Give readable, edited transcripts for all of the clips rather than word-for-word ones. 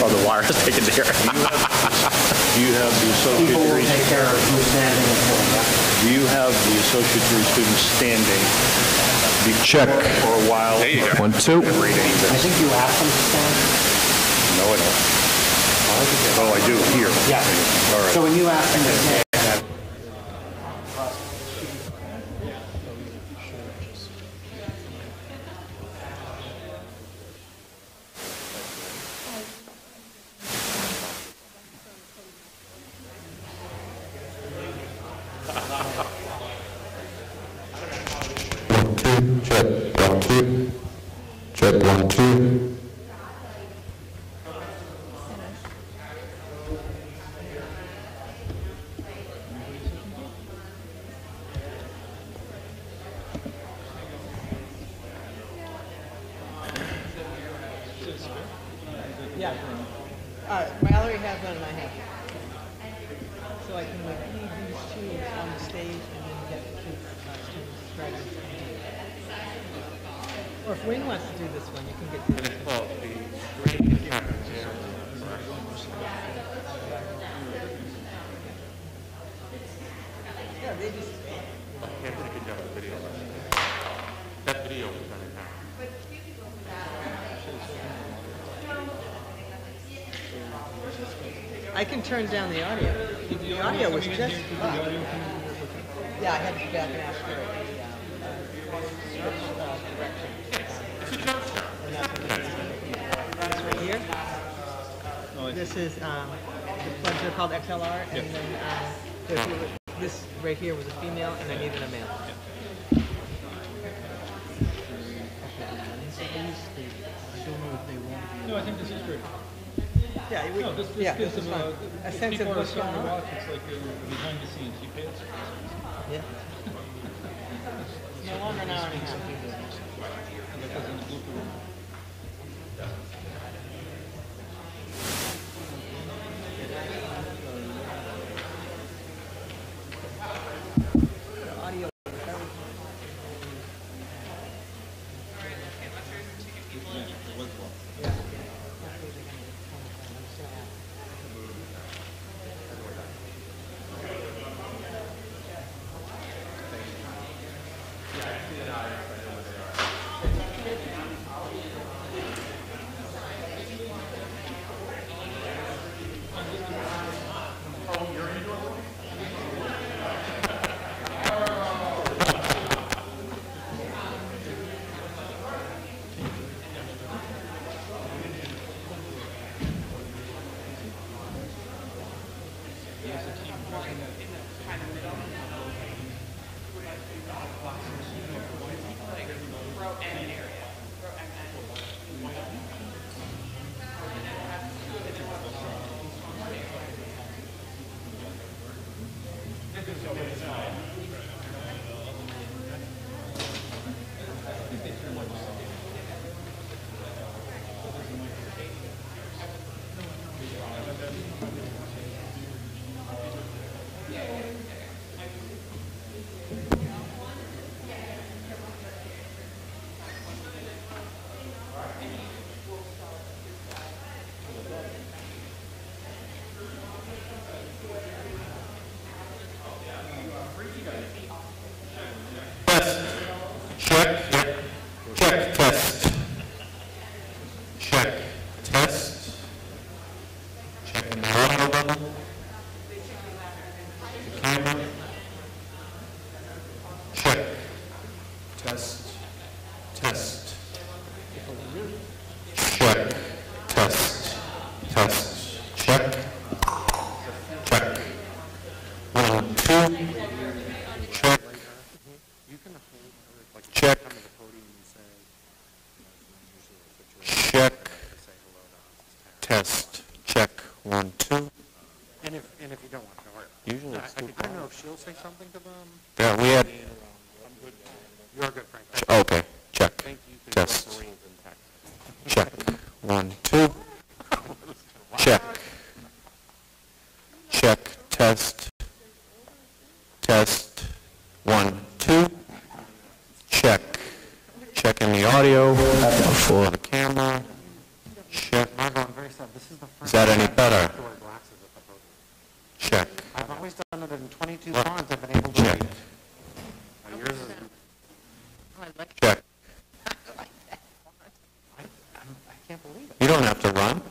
Oh, the wire is taken care of. Do you have the associate People will degree? take care of who's standing and sitting. Do you have the associate degree student standing? Check. For a while. There you go. 1, 2. I think you asked them to stand. No, I don't. Oh, I do, here. Yeah. All right. So when you ask them to stand, Check 1, 2. Check 1, 2. Yeah. Mallory has one and I have one. So I can like leave these two on the stage and then get the two students right in front of you. Or if Wayne wants to do this one, you can get this one. Well, the green happens here. Yeah, they just. Yeah, did a good job of the video. That video was done in time. I can turn down the audio. The audio was just fine. Yeah, I had to go back and ask for a right here. This is the ones that are called XLR, and then this right here was a female, and I needed a male. No, I think this is good. Yeah, No, this yeah, gives this is them fun. A sense people of are what's going starting to on. watch. It's like behind the scenes. You pay attention. Yeah. No longer an hour and a half. And that goes in the blooper room. The audio. Yeah. Check, test. Check, test. Checking the audio level. The camera. Check, test, test. Check, test, test. Check, check. 1, 2. Check. Check. Check. Test. Check. 1, 2. And if you don't want to know her, Usually it's I too don't know if she'll say something to them. Yeah, we had. You're good, Frank. Okay. Check. Thank you. Test. Check. 1, 2. Check. Check. Test. Test. 1, 2. Check. Checking the audio for the camera. Check. Margot, I'm very sad. This is the Is that any better? To wear glasses if I go. Check. I've always done it in 22 fonts. I've been able to Check. read. Yours is, I like Check. I can't believe it. You don't have to run.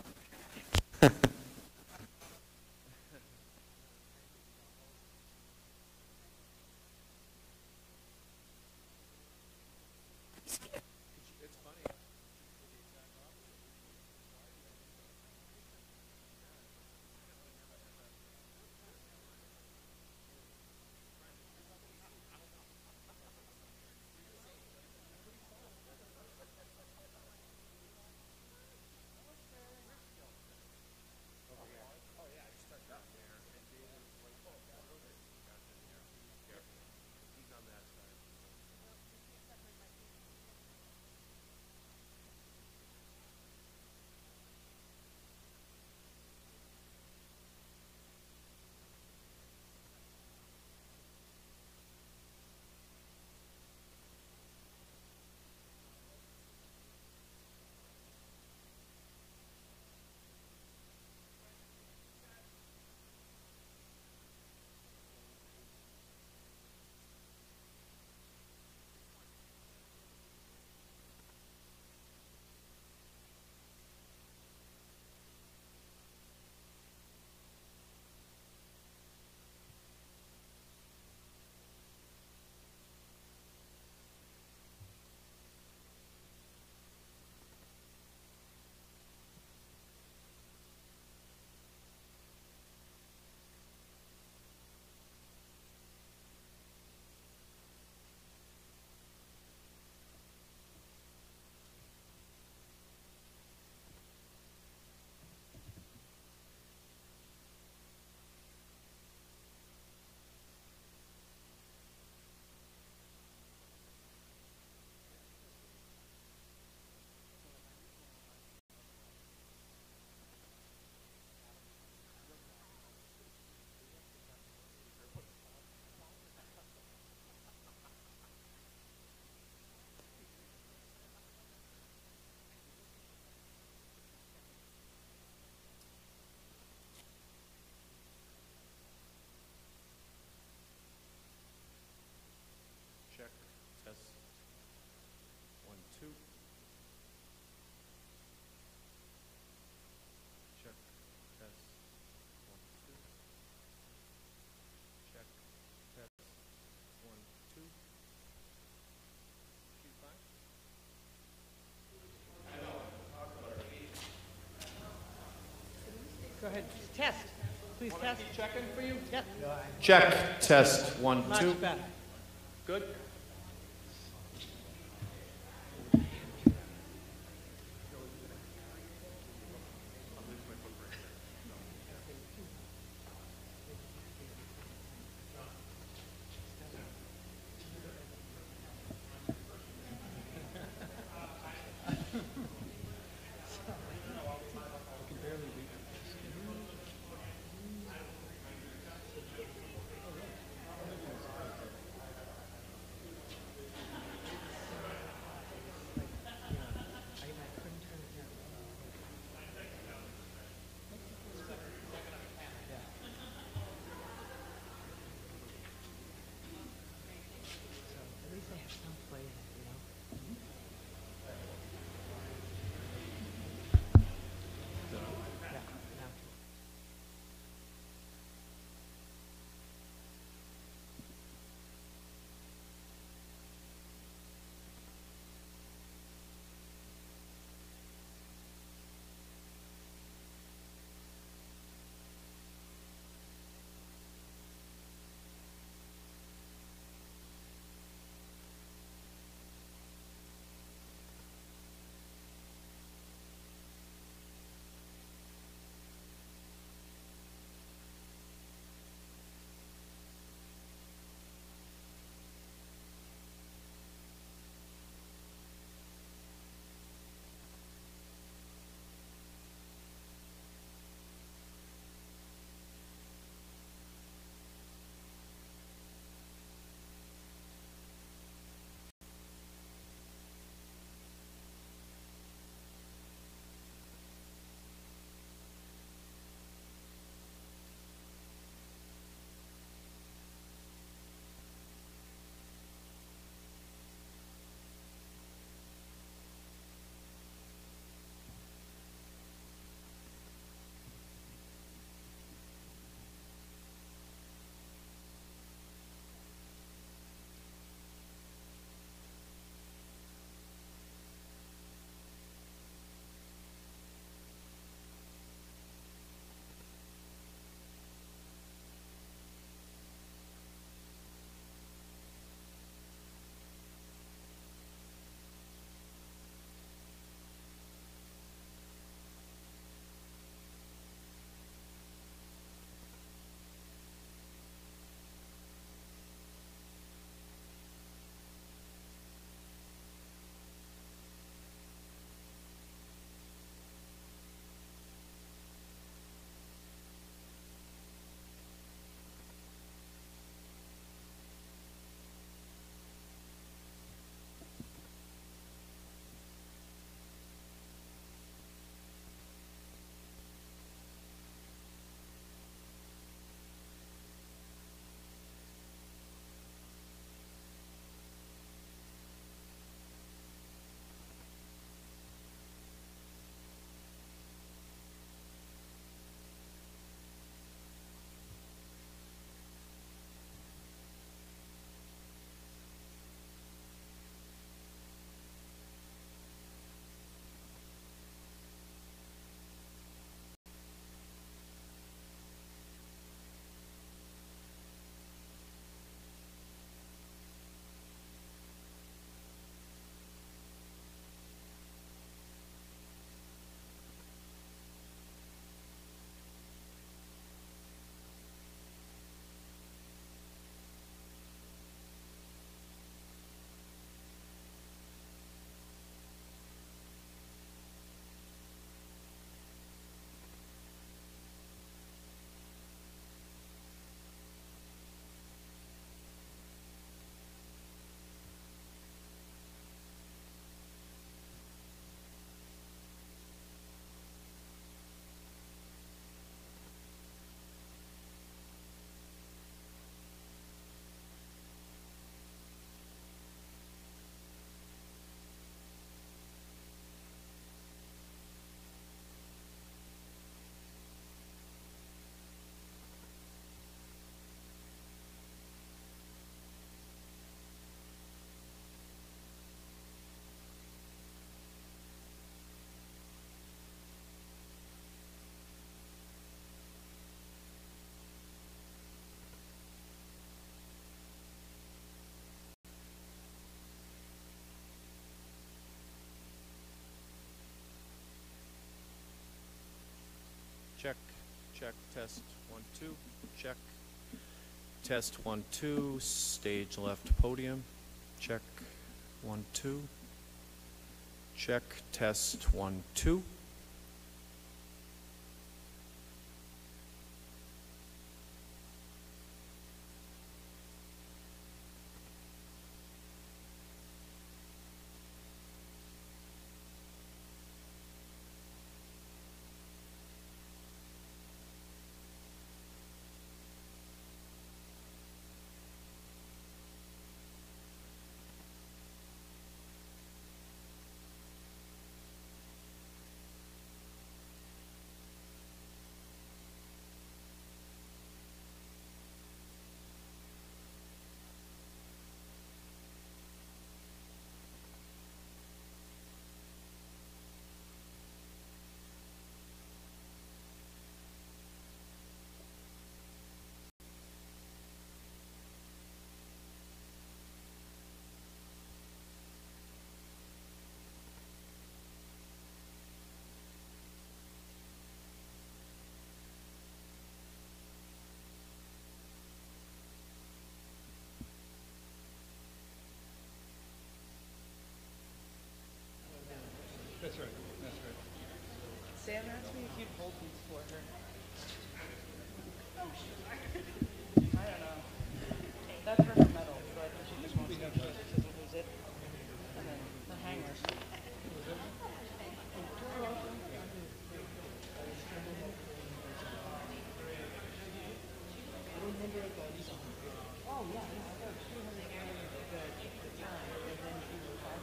Check. Test. 1, 2. Check. Test. 1, 2. Check. Test. 1, 2. Shoot 5. Go ahead, test. Please test. Checking for you? Yep, Check. Test. 1, 2. much better. Good? Check, check, test, 1, 2, check. Test, 1, 2, stage left podium. Check, 1, 2. Check, test, 1, 2. That's right, that's right. Sam asked me if you'd hold these for her. I don't know. That's for her medal, so I think she just wants to make sure she doesn't lose it. And then the hangers. Oh, yeah, I thought she was the time, and then she was 500.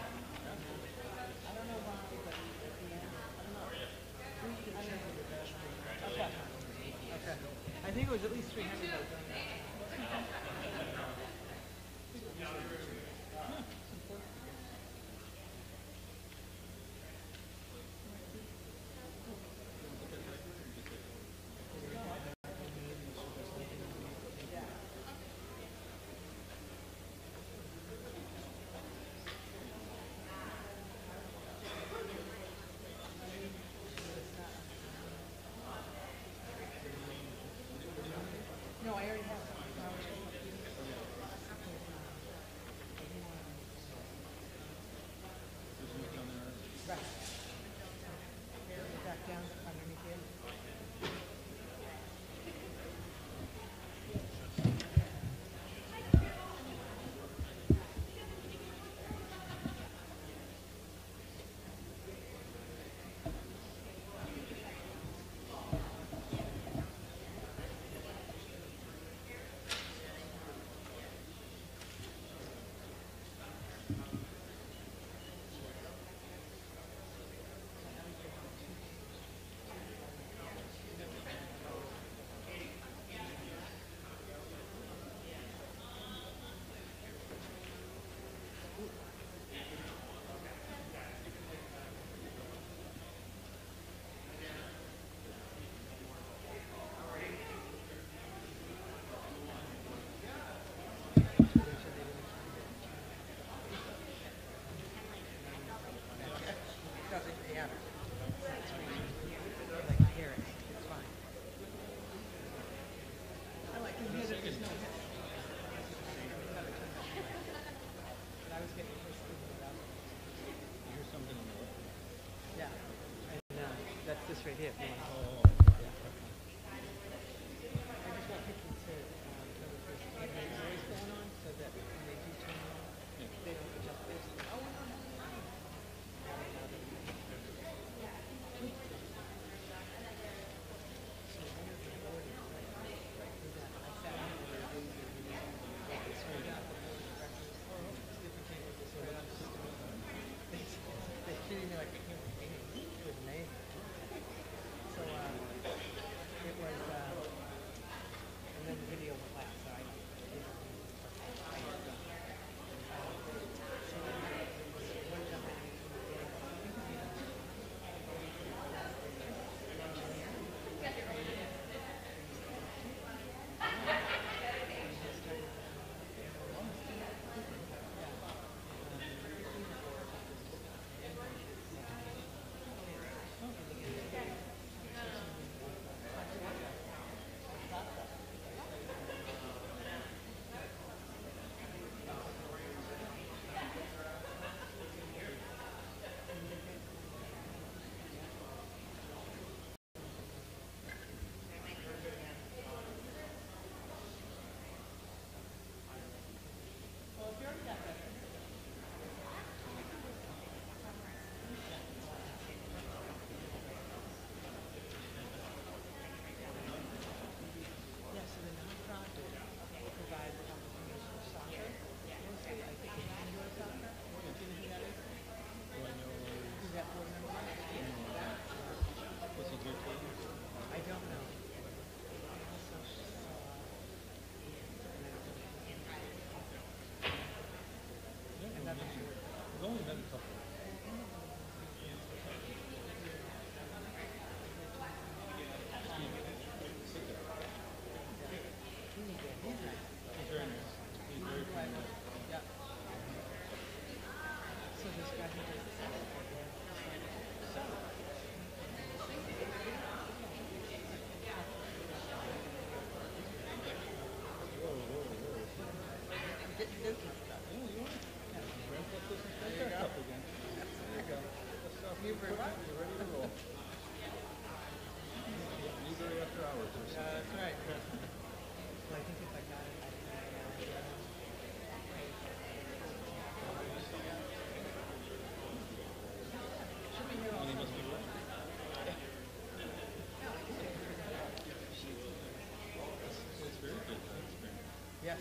I don't know why, but at the end, I don't know. Okay. Okay. I think it was at least 300 by doing that. No, I already have some. Right. Back down underneath here. That's this right here. If you want. I just want people to know that there's noise going on so that when they do turn on, they don't adjust this. Oh, They're treating me like a human being. It was amazing. So, fairness, he's very fairness. Yeah. So this guy who does this. Getting business stuff. Yeah, you want it? Ramp up this and start back up again. There you go. Let's stop. Newbury what? You're ready to roll. Newbury after hours or something. That's right. Well, I think if I got it, I should be here all And he summer. must be what? It's very good. That's very Yes.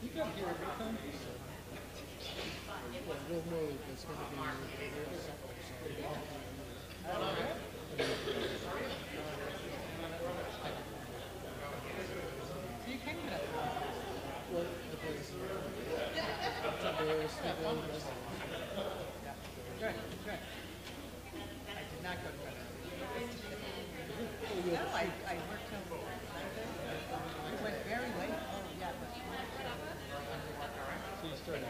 You got here every time? We'll move, it's gonna be real simple, so. So you can get up. Well, the boys, the boys, Good, good. I did not go to bed. No, I worked till it went very late. Oh, yeah. So you started.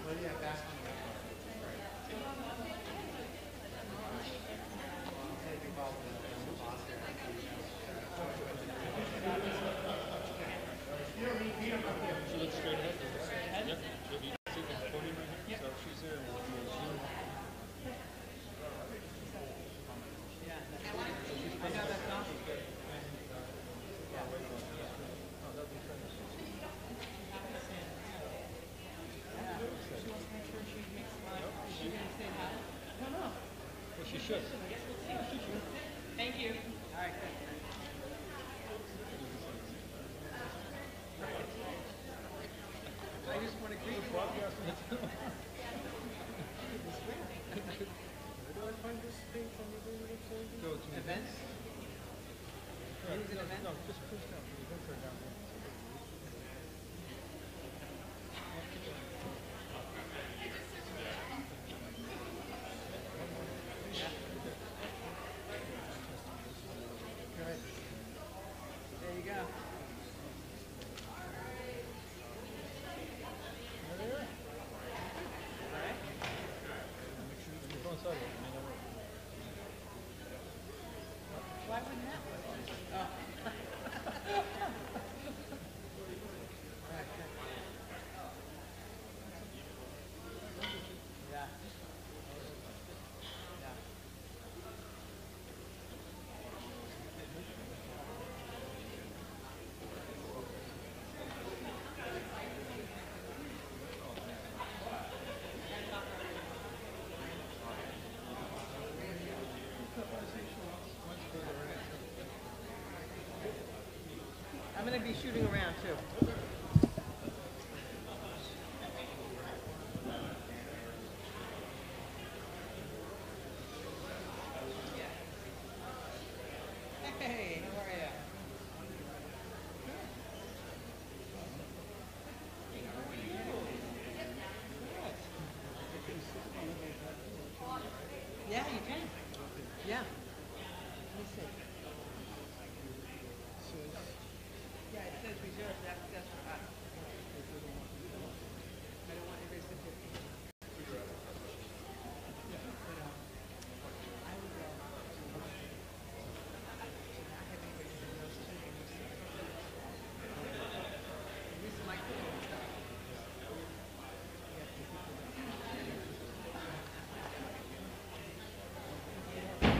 well, yeah, basketball. She looks straight ahead. Yep. She'll be sitting at the podium right here. So she's there. I know that's not. Well, she should. Thank you. All right, good. I just want to greet you all. Go to Events? News and events? No, just push down. The events are down there. Good. There you go. All right. Your phone's silent. It may not work. Why wouldn't that work? Oh. All right, good. Yeah. Yeah. I'm going to be shooting around too. Hey, how are you? Yeah, you can. Yeah. Let me see. Yeah, it says reserved. That's for us. I don't want anybody to sit here. But, I would go. I have anybody to know students. This is my stuff. You have to keep it.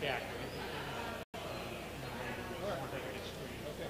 back, right? I want that to get straight. Okay.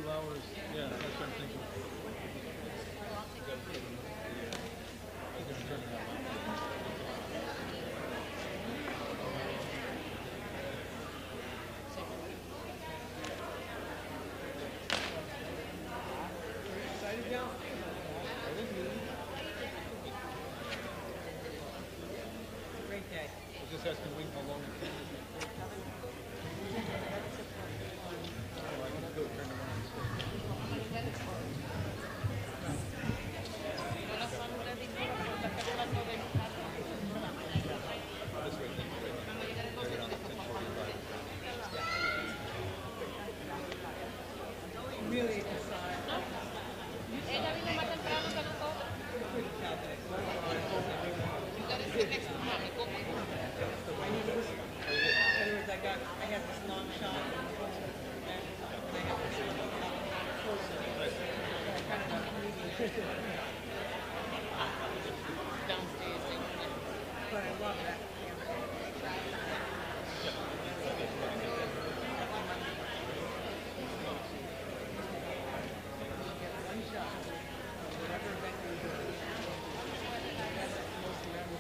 2 hours, yeah, that's what I'm thinking. Excited now? Great day. I was just asking Wing how long it takes. Oh, I can go turn around. This way, thank you. They're around 10:45. Really excited. Ella vino más temprano que nosotros. In other words, I had this long shot. And I have this little closer. I kind of Downstairs. but I love that. One shot. Whatever event we do. That's the most memorable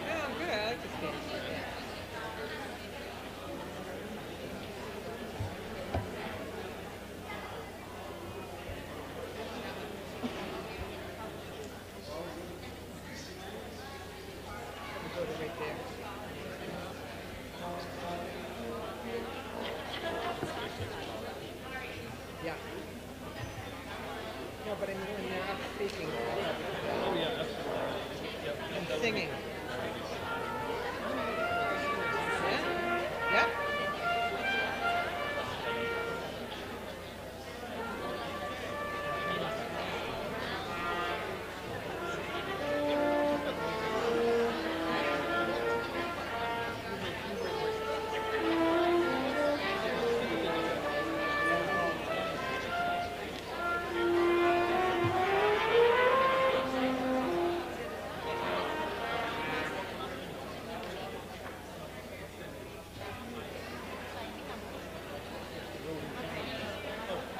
Yeah, I'm good. I like this game. Go to right there. Yeah. No, but I mean when they're up speaking Oh, yeah, absolutely. Yep. and singing. Yeah? Yeah?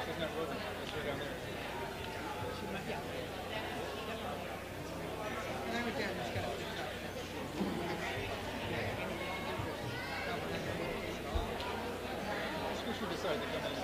Isn't that road? That's right down there. Yeah. And I went down and just got a picture out. Let's push you decide to come in.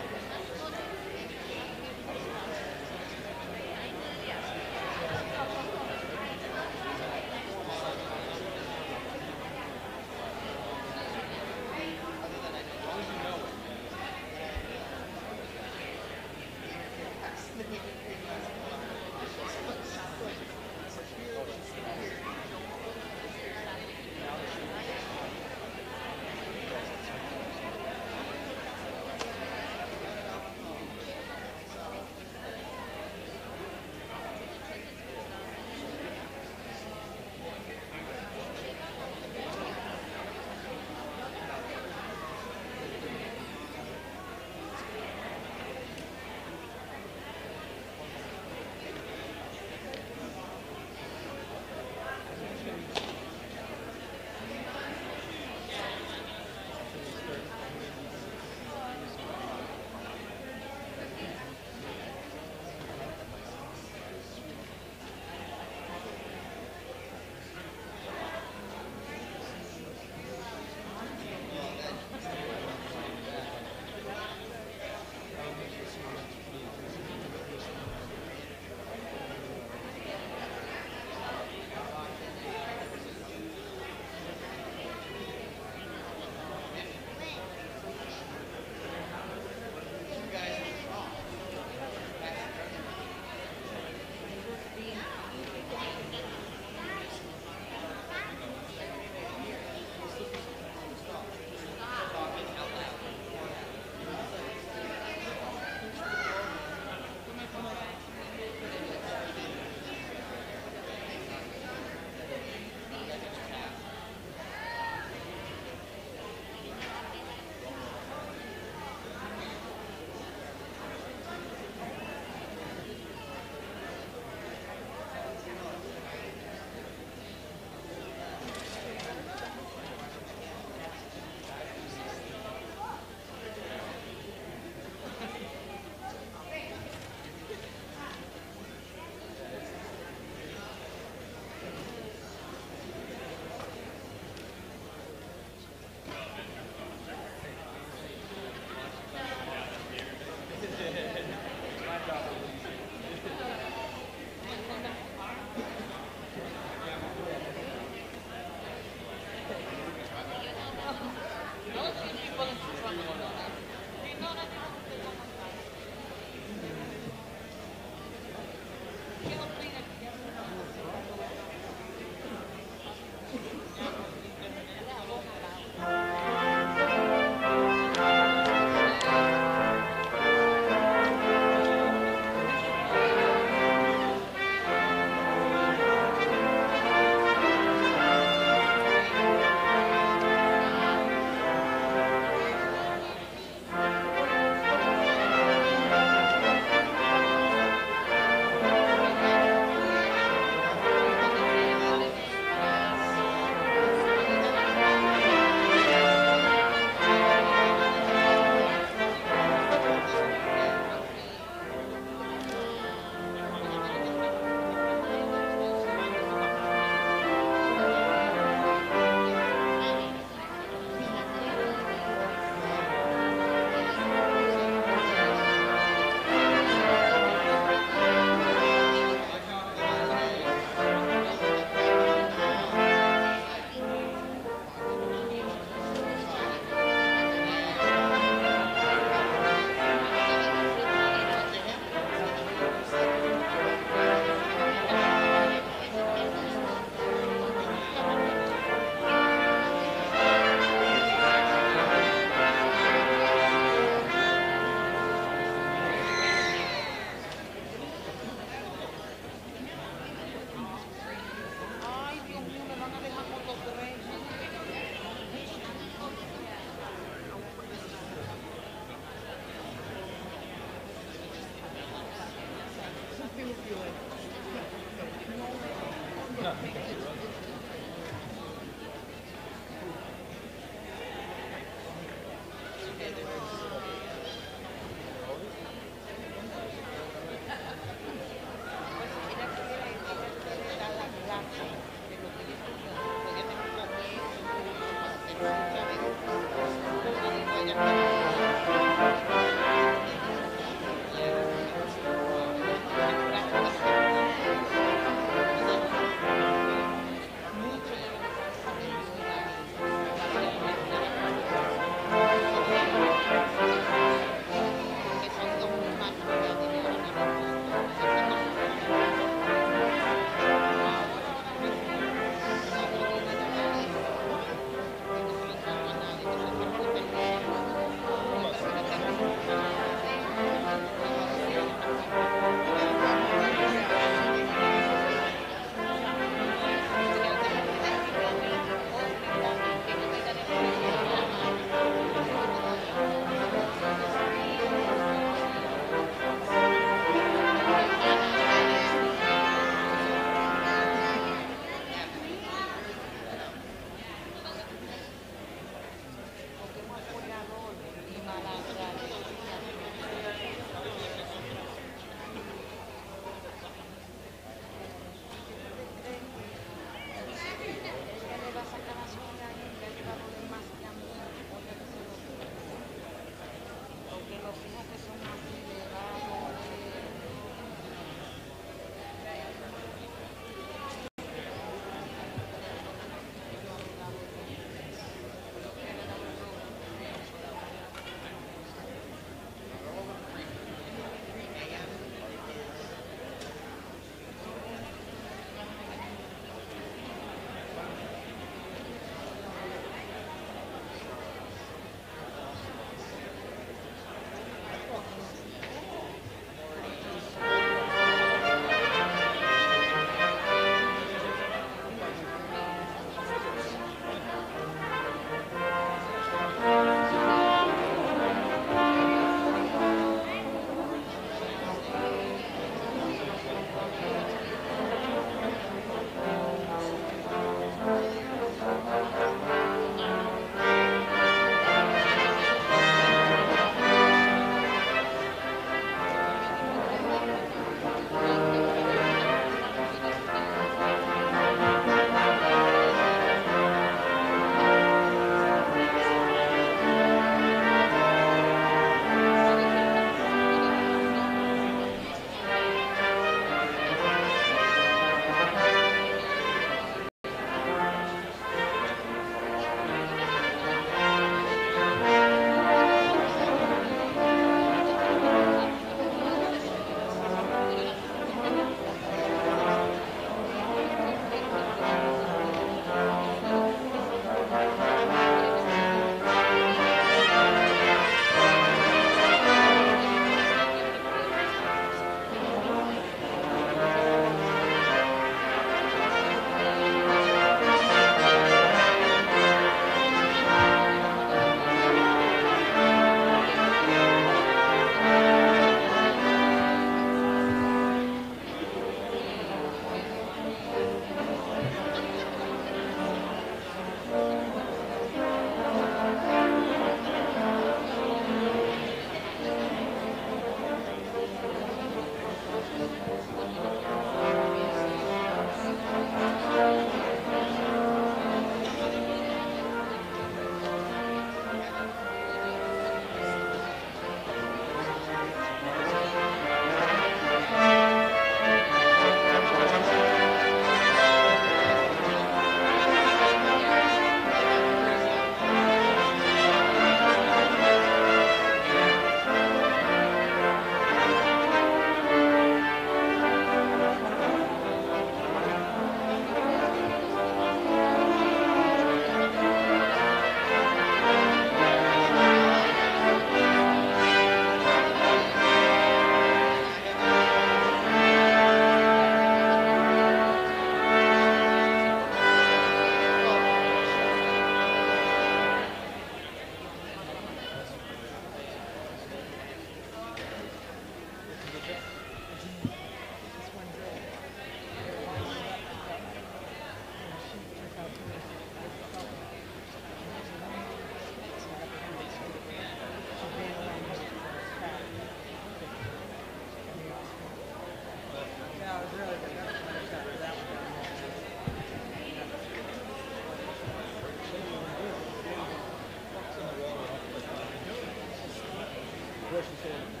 what she said.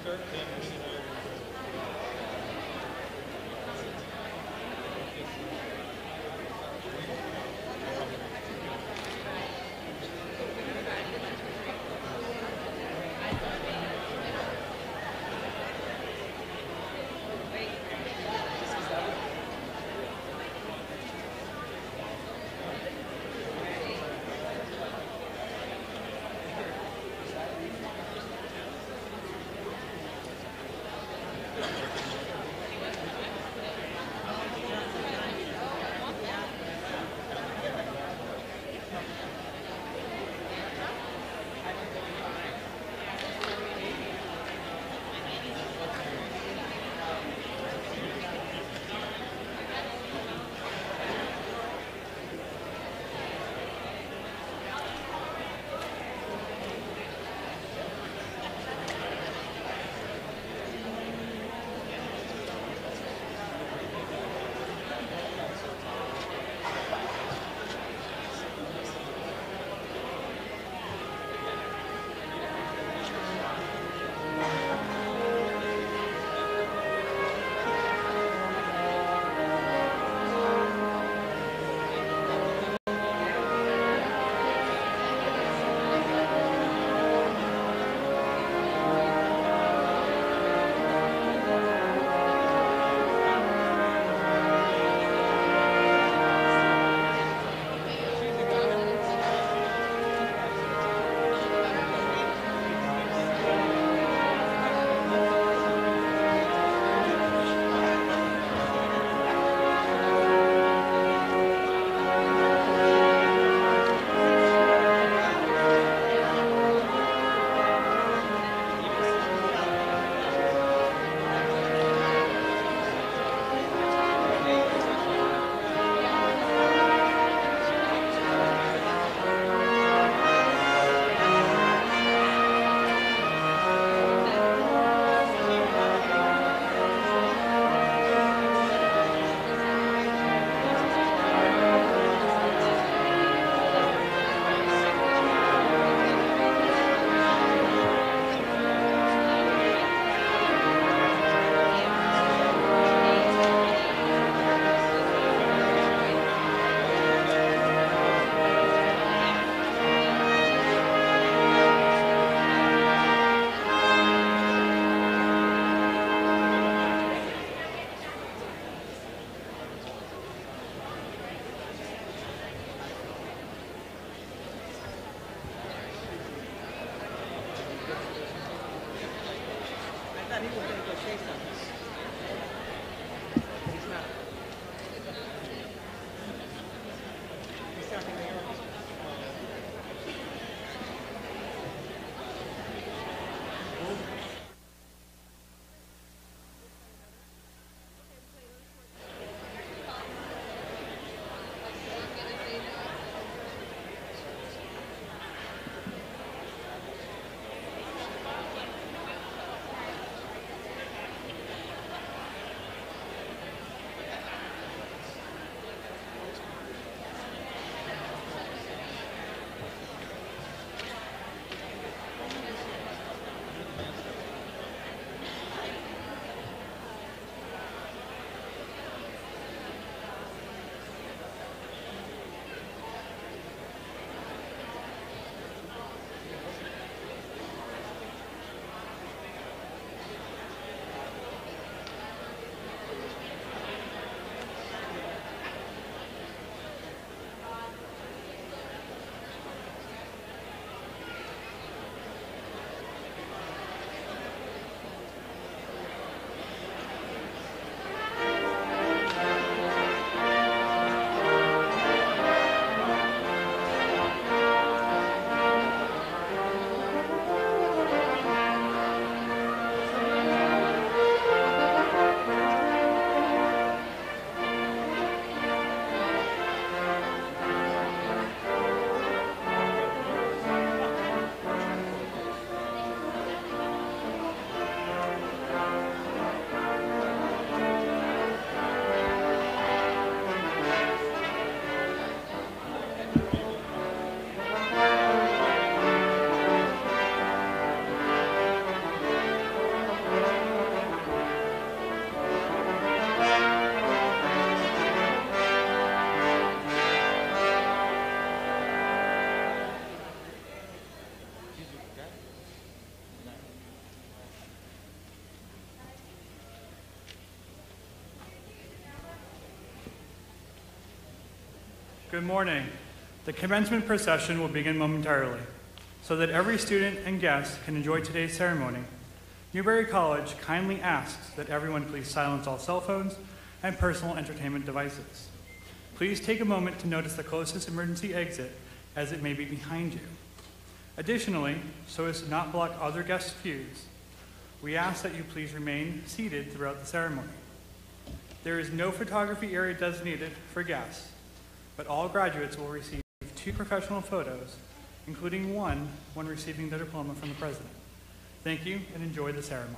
start, then we can thought he was going to go say something. But he's not. He's talking to Eric. Good morning. The commencement procession will begin momentarily. So that every student and guest can enjoy today's ceremony, Newbury College kindly asks that everyone please silence all cell phones and personal entertainment devices. Please take a moment to notice the closest emergency exit, as it may be behind you. Additionally, so as to not block other guests' views, we ask that you please remain seated throughout the ceremony. There is no photography area designated for guests, but all graduates will receive 2 professional photos, including one when receiving their diploma from the president. Thank you and enjoy the ceremony.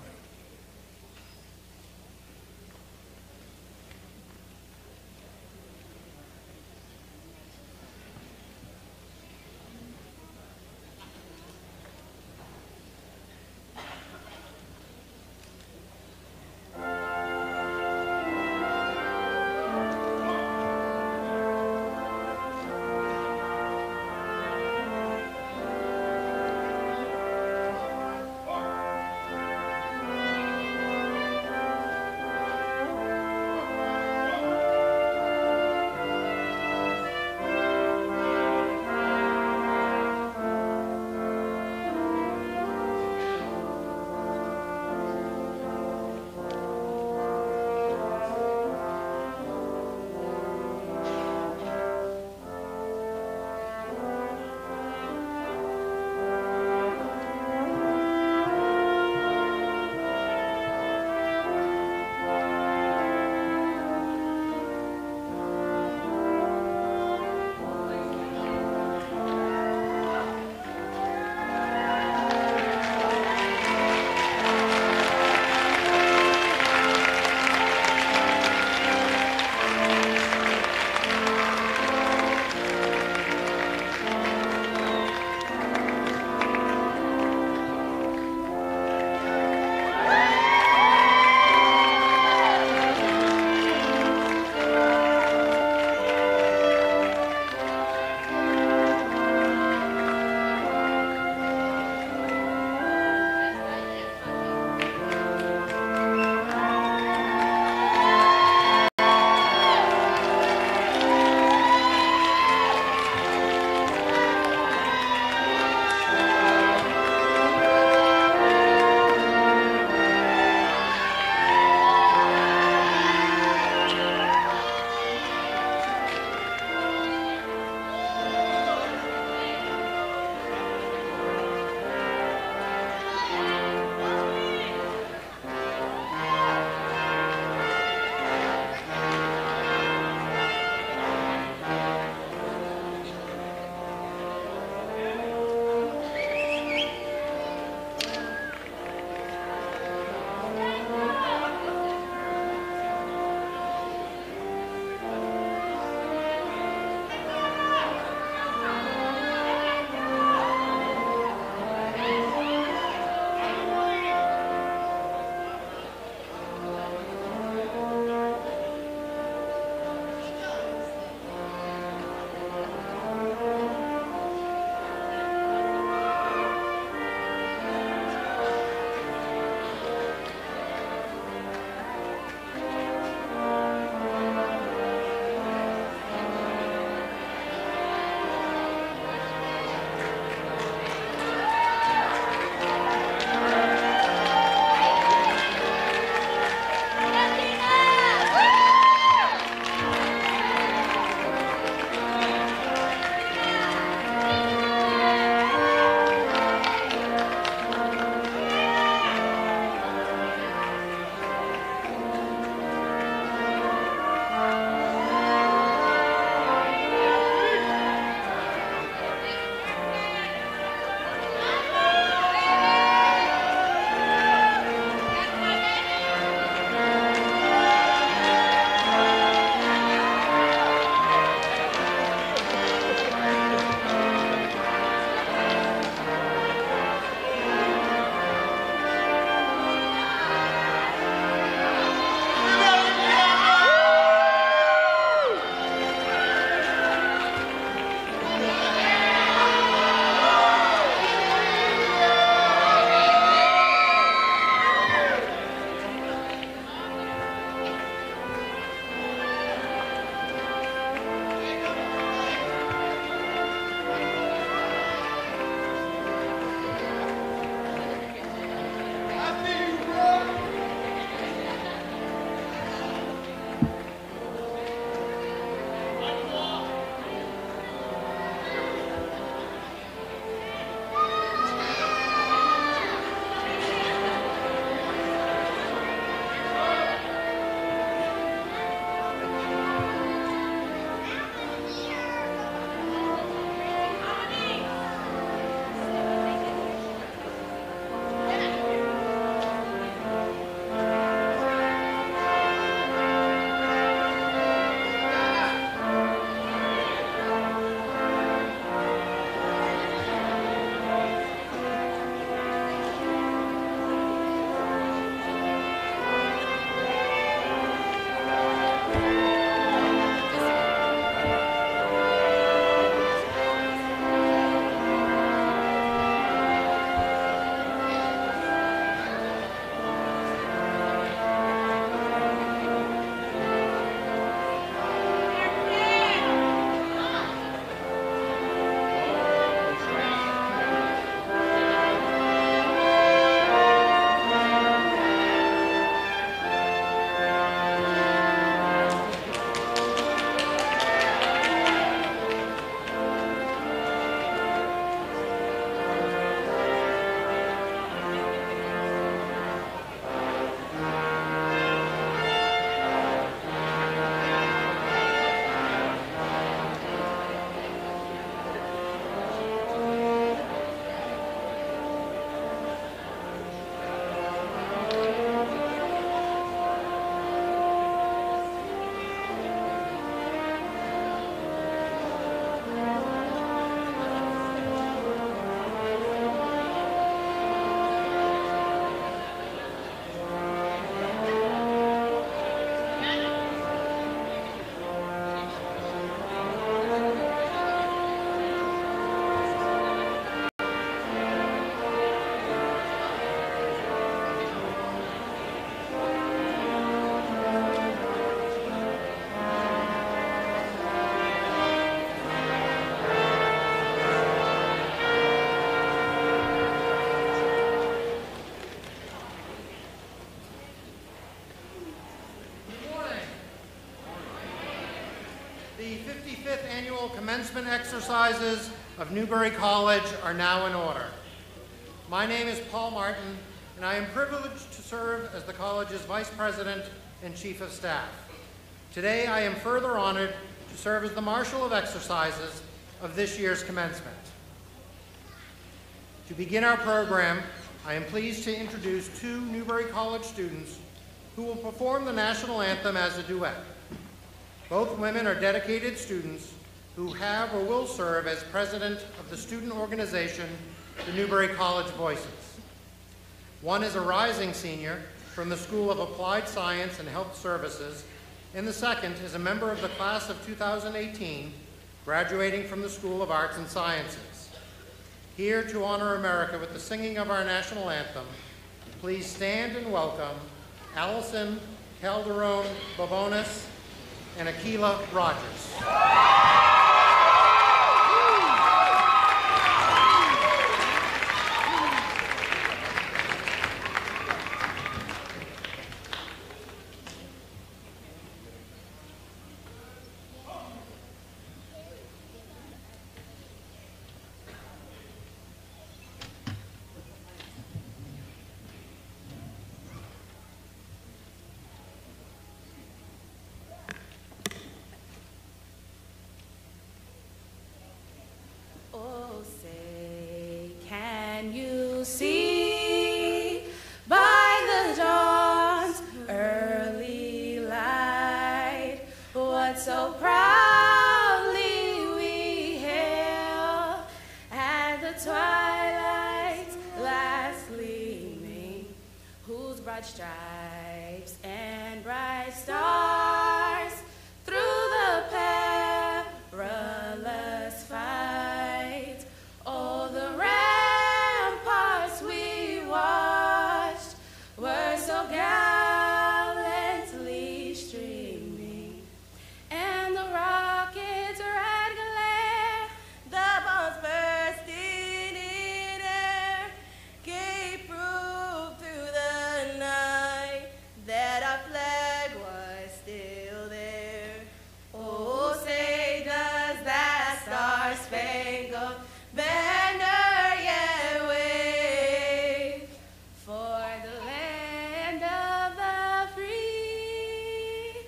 25th annual commencement exercises of Newbury College are now in order. My name is Paul Martin, and I am privileged to serve as the college's Vice President and Chief of Staff. Today, I am further honored to serve as the Marshal of Exercises of this year's commencement. To begin our program, I am pleased to introduce two Newbury College students who will perform the national anthem as a duet. Both women are dedicated students who have or will serve as president of the student organization, the Newbury College Voices. One is a rising senior from the School of Applied Science and Health Services, and the second is a member of the class of 2018, graduating from the School of Arts and Sciences. Here to honor America with the singing of our national anthem, please stand and welcome Allison Calderon Babonis and Akila Rogers. Oh, say, can you see by the dawn's early light what so proudly we hail at the twilight's last gleaming, whose broad stripes and bright stars through the perilous fight, oh, the ramparts we watched were so gallantly streaming, and the rocket's red glare, the bombs bursting in air, gave proof through the night that our flag was still there. Oh, say does that star-spangled banner yet wave for the land of the free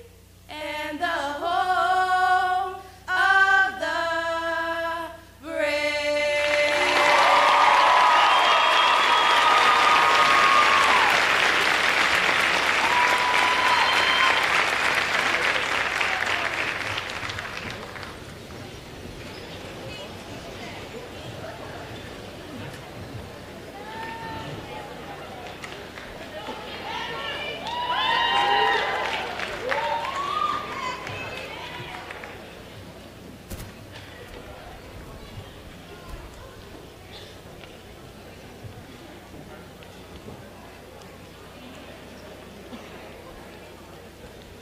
and the home of the brave.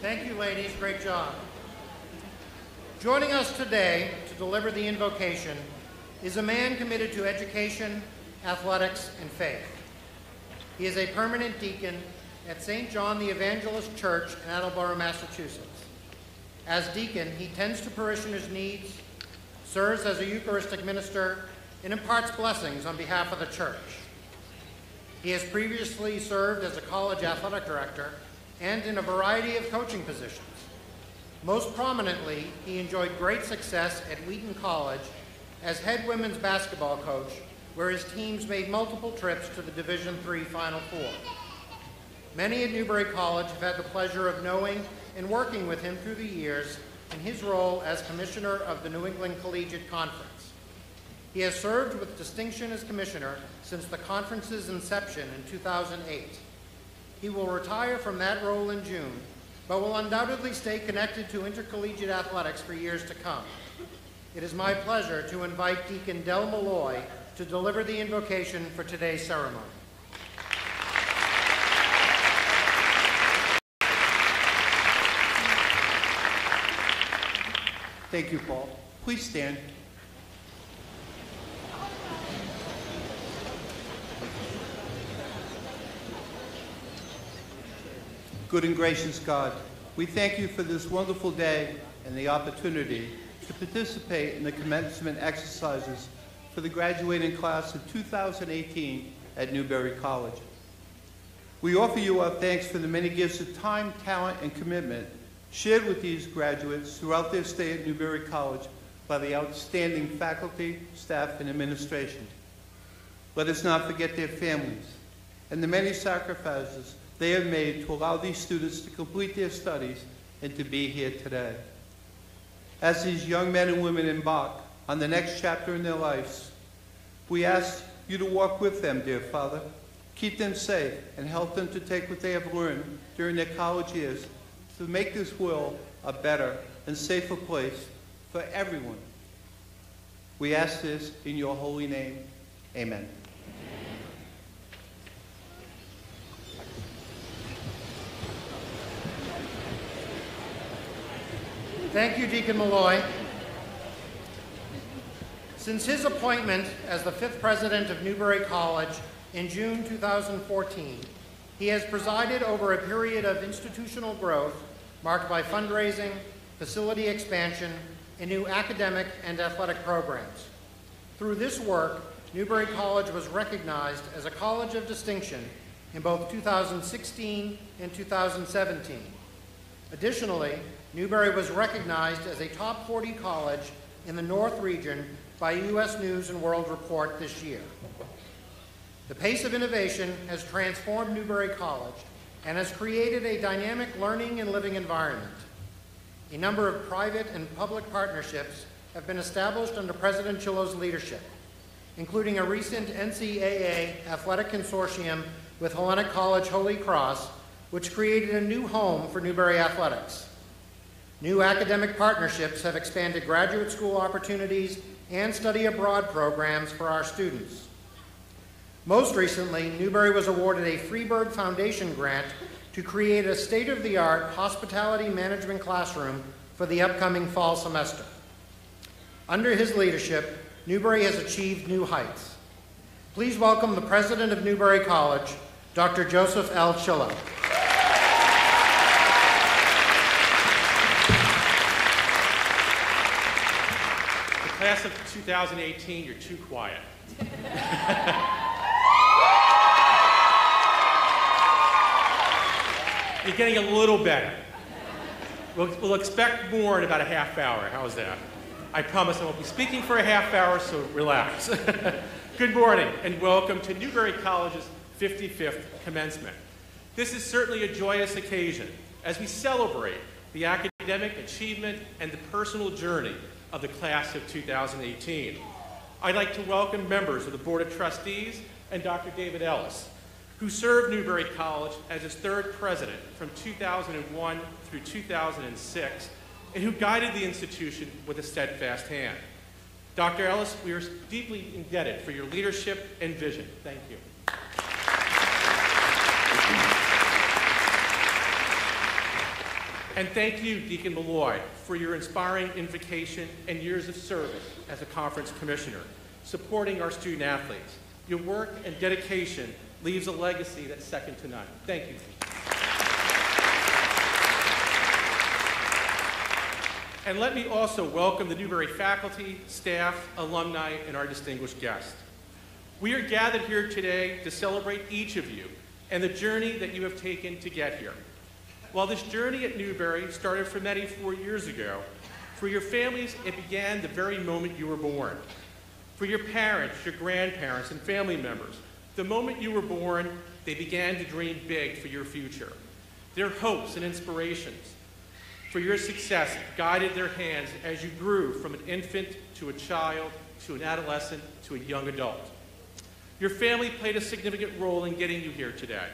Thank you, ladies. Great job. Joining us today to deliver the invocation is a man committed to education, athletics, and faith. He is a permanent deacon at St. John the Evangelist Church in Attleboro, Massachusetts. As deacon, he tends to parishioners' needs, serves as a Eucharistic minister, and imparts blessings on behalf of the church. He has previously served as a college athletic director and in a variety of coaching positions. Most prominently, he enjoyed great success at Wheaton College as head women's basketball coach, where his teams made multiple trips to the Division III Final Four. Many at Newbury College have had the pleasure of knowing and working with him through the years in his role as commissioner of the New England Collegiate Conference. He has served with distinction as commissioner since the conference's inception in 2008. He will retire from that role in June, but will undoubtedly stay connected to intercollegiate athletics for years to come. It is my pleasure to invite Deacon Del Malloy to deliver the invocation for today's ceremony. Thank you, Paul. Please stand. Good and gracious God, we thank you for this wonderful day and the opportunity to participate in the commencement exercises for the graduating class of 2018 at Newbury College. We offer you our thanks for the many gifts of time, talent, and commitment shared with these graduates throughout their stay at Newbury College by the outstanding faculty, staff, and administration. Let us not forget their families and the many sacrifices they have made to allow these students to complete their studies and to be here today. As these young men and women embark on the next chapter in their lives, we ask you to walk with them, dear Father. Keep them safe and help them to take what they have learned during their college years to make this world a better and safer place for everyone. We ask this in your holy name. Amen. Thank you, Deacon Malloy. Since his appointment as the 5th president of Newbury College in June 2014, he has presided over a period of institutional growth marked by fundraising, facility expansion, and new academic and athletic programs. Through this work, Newbury College was recognized as a college of distinction in both 2016 and 2017. Additionally, Newbury was recognized as a top 40 college in the North region by U.S. News & World Report this year. The pace of innovation has transformed Newbury College and has created a dynamic learning and living environment. A number of private and public partnerships have been established under President Chillo's leadership, including a recent NCAA athletic consortium with Hellenic College Holy Cross, which created a new home for Newbury athletics. New academic partnerships have expanded graduate school opportunities and study abroad programs for our students. Most recently, Newbury was awarded a Freeburg Foundation grant to create a state-of-the-art hospitality management classroom for the upcoming fall semester. Under his leadership, Newbury has achieved new heights. Please welcome the president of Newbury College, Dr. Joseph L. Chillo. Class of 2018, you're too quiet. You're getting a little better. We'll expect more in about a half hour. How's that? I promise I won't be speaking for a half hour, so relax. Good morning, and welcome to Newbury College's 55th commencement. This is certainly a joyous occasion as we celebrate the academic achievement and the personal journey of the class of 2018. I'd like to welcome members of the Board of Trustees and Dr. David Ellis, who served Newbury College as its 3rd president from 2001 through 2006, and who guided the institution with a steadfast hand. Dr. Ellis, we are deeply indebted for your leadership and vision. Thank you. And thank you, Deacon Malloy, for your inspiring invocation and years of service as a conference commissioner, supporting our student athletes. Your work and dedication leaves a legacy that's second to none. Thank you. And let me also welcome the Newbury faculty, staff, alumni, and our distinguished guests. We are gathered here today to celebrate each of you and the journey that you have taken to get here. While this journey at Newbury started for many 4 years ago, for your families, it began the very moment you were born. For your parents, your grandparents, and family members, the moment you were born, they began to dream big for your future. Their hopes and inspirations for your success guided their hands as you grew from an infant to a child, to an adolescent, to a young adult. Your family played a significant role in getting you here today.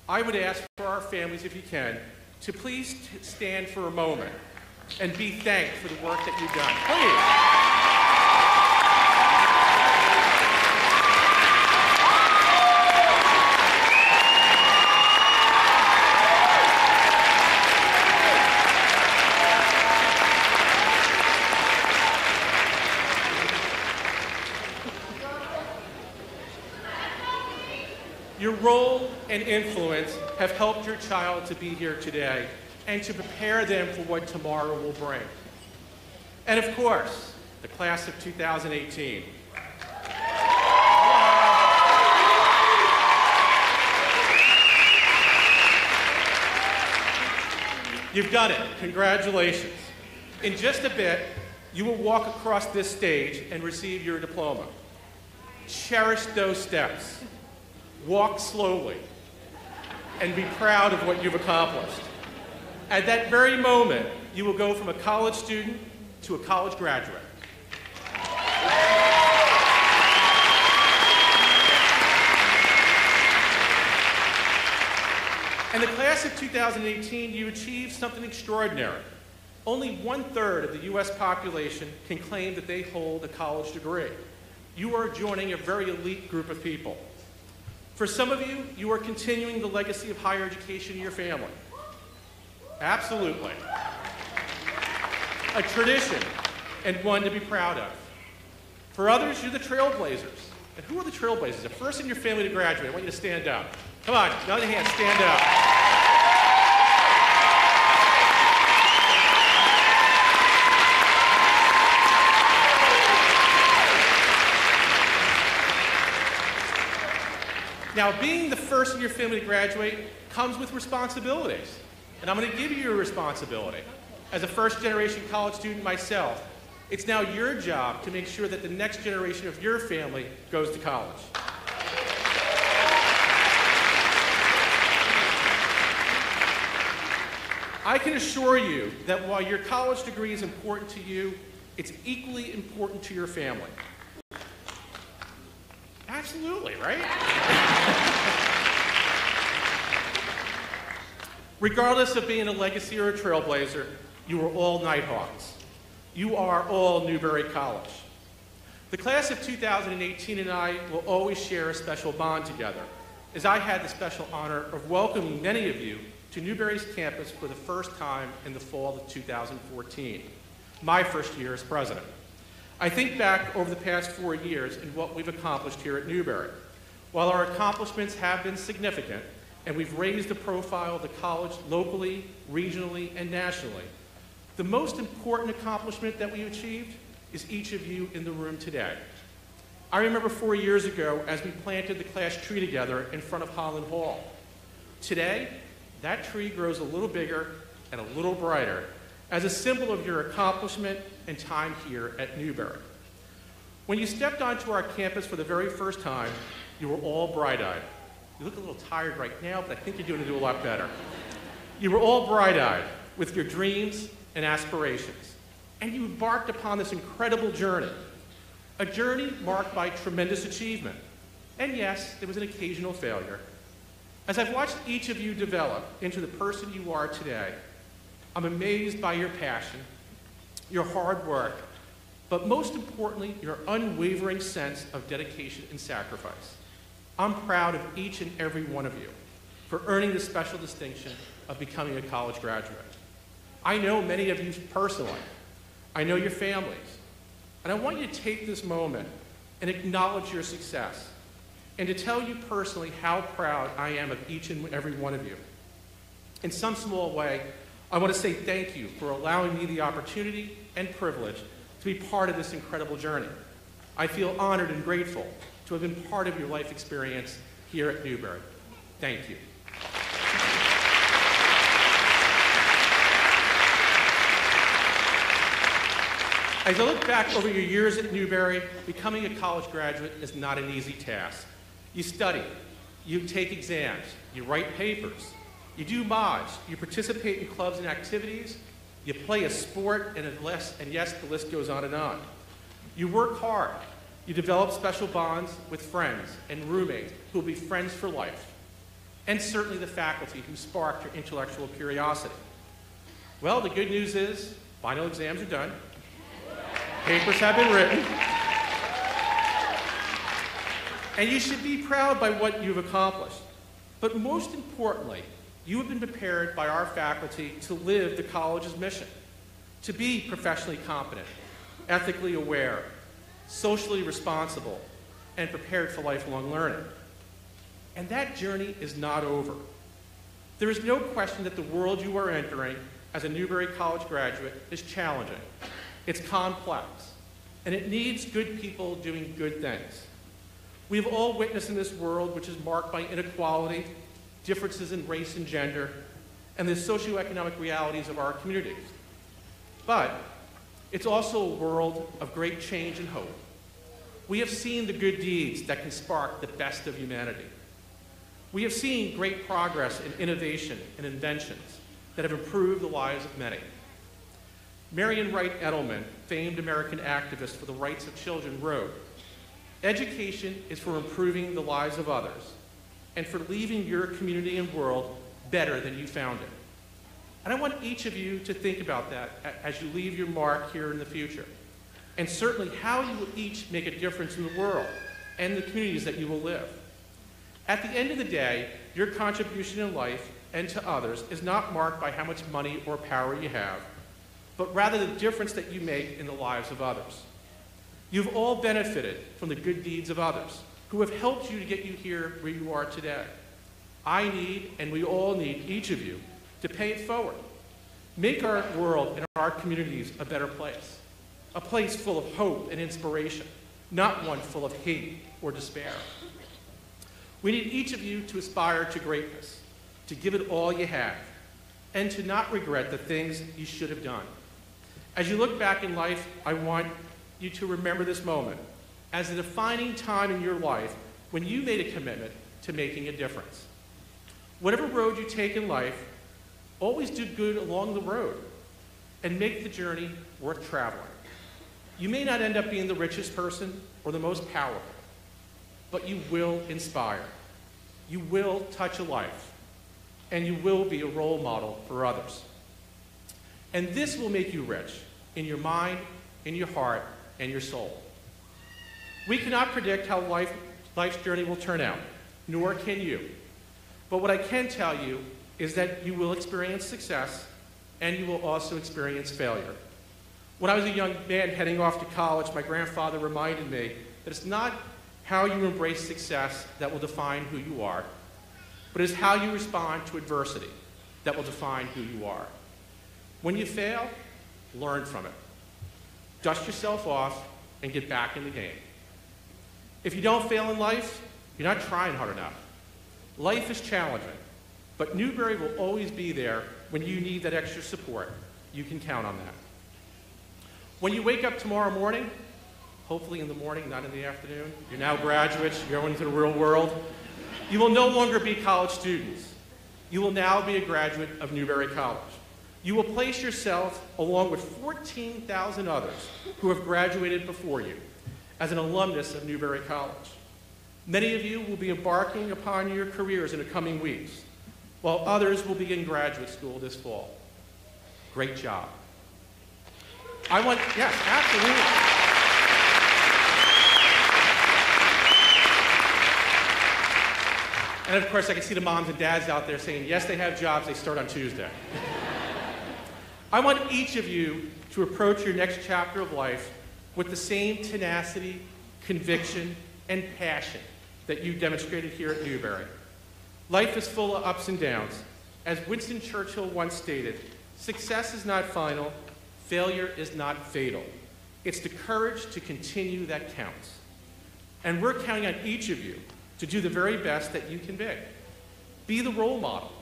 I would ask for our families, if you can, to please stand for a moment and be thanked for the work that you've done. Please. Your role and influence have helped your child to be here today and to prepare them for what tomorrow will bring. And of course, the class of 2018. You've done it. Congratulations. In just a bit, you will walk across this stage and receive your diploma. Cherish those steps. Walk slowly and be proud of what you've accomplished. At that very moment, you will go from a college student to a college graduate. In the class of 2018, you achieved something extraordinary. Only 1/3 of the U.S. population can claim that they hold a college degree. You are joining a very elite group of people. For some of you, you are continuing the legacy of higher education in your family. Absolutely. A tradition, and one to be proud of. For others, you're the trailblazers. And who are the trailblazers? The first in your family to graduate. I want you to stand up. Come on, another hand, stand up. Now, being the first in your family to graduate comes with responsibilities. And I'm going to give you your responsibility. As a first-generation college student myself, it's now your job to make sure that the next generation of your family goes to college. I can assure you that while your college degree is important to you, it's equally important to your family. Absolutely, right? Regardless of being a legacy or a trailblazer, you are all Nighthawks. You are all Newbury College. The class of 2018 and I will always share a special bond together, as I had the special honor of welcoming many of you to Newbury's campus for the first time in the fall of 2014, my first year as president. I think back over the past 4 years and what we've accomplished here at Newbury. While our accomplishments have been significant, and we've raised the profile of the college locally, regionally, and nationally, the most important accomplishment that we achieved is each of you in the room today. I remember 4 years ago as we planted the class tree together in front of Holland Hall. Today, that tree grows a little bigger and a little brighter as a symbol of your accomplishment and time here at Newbury. When you stepped onto our campus for the very first time, you were all bright-eyed. You look a little tired right now, but I think you're going to do a lot better. You were all bright-eyed with your dreams and aspirations, and you embarked upon this incredible journey, a journey marked by tremendous achievement. And yes, there was an occasional failure. As I've watched each of you develop into the person you are today, I'm amazed by your passion, your hard work, but most importantly, your unwavering sense of dedication and sacrifice. I'm proud of each and every one of you for earning the special distinction of becoming a college graduate. I know many of you personally. I know your families. And I want you to take this moment and acknowledge your success, and to tell you personally how proud I am of each and every one of you. In some small way, I want to say thank you for allowing me the opportunity and privilege to be part of this incredible journey. I feel honored and grateful to have been part of your life experience here at Newbury. Thank you. As I look back over your years at Newbury, becoming a college graduate is not an easy task. You study, you take exams, you write papers, you do mods, you participate in clubs and activities, you play a sport, and yes, the list goes on and on. You work hard, you develop special bonds with friends and roommates who will be friends for life, and certainly the faculty who sparked your intellectual curiosity. Well, the good news is, final exams are done, papers have been written, and you should be proud by what you've accomplished. But most importantly, you have been prepared by our faculty to live the college's mission, to be professionally competent, ethically aware, socially responsible, and prepared for lifelong learning. And that journey is not over. There is no question that the world you are entering as a Newbury College graduate is challenging. It's complex, and it needs good people doing good things. We have all witnessed in this world, which is marked by inequality, differences in race and gender, and the socioeconomic realities of our communities. But it's also a world of great change and hope. We have seen the good deeds that can spark the best of humanity. We have seen great progress in innovation and inventions that have improved the lives of many. Marian Wright Edelman, famed American activist for the rights of children, wrote, "Education is for improving the lives of others and for leaving your community and world better than you found it." And I want each of you to think about that as you leave your mark here in the future, and certainly how you will each make a difference in the world and the communities that you will live. At the end of the day, your contribution in life and to others is not marked by how much money or power you have, but rather the difference that you make in the lives of others. You've all benefited from the good deeds of others who have helped you to get you here where you are today. I need, and we all need, each of you to pay it forward. Make our world and our communities a better place, a place full of hope and inspiration, not one full of hate or despair. We need each of you to aspire to greatness, to give it all you have, and to not regret the things you should have done. As you look back in life, I want you to remember this moment as a defining time in your life when you made a commitment to making a difference. Whatever road you take in life, always do good along the road and make the journey worth traveling. You may not end up being the richest person or the most powerful, but you will inspire. You will touch a life, and you will be a role model for others. And this will make you rich in your mind, in your heart, and your soul. We cannot predict how life's journey will turn out, nor can you. But what I can tell you is that you will experience success, and you will also experience failure. When I was a young man heading off to college, my grandfather reminded me that it's not how you embrace success that will define who you are, but it's how you respond to adversity that will define who you are. When you fail, learn from it. Dust yourself off and get back in the game. If you don't fail in life, you're not trying hard enough. Life is challenging, but Newbury will always be there when you need that extra support. You can count on that. When you wake up tomorrow morning, hopefully in the morning, not in the afternoon, you're now graduates, you're going into the real world, you will no longer be college students. You will now be a graduate of Newbury College. You will place yourself along with 14,000 others who have graduated before you as an alumnus of Newbury College. Many of you will be embarking upon your careers in the coming weeks, while others will begin graduate school this fall. Great job. Yes, absolutely. And of course, I can see the moms and dads out there saying, yes, they have jobs, they start on Tuesday. I want each of you to approach your next chapter of life with the same tenacity, conviction, and passion that you demonstrated here at Newbury. Life is full of ups and downs. As Winston Churchill once stated, success is not final, failure is not fatal. It's the courage to continue that counts. And we're counting on each of you to do the very best that you can be. Be the role model,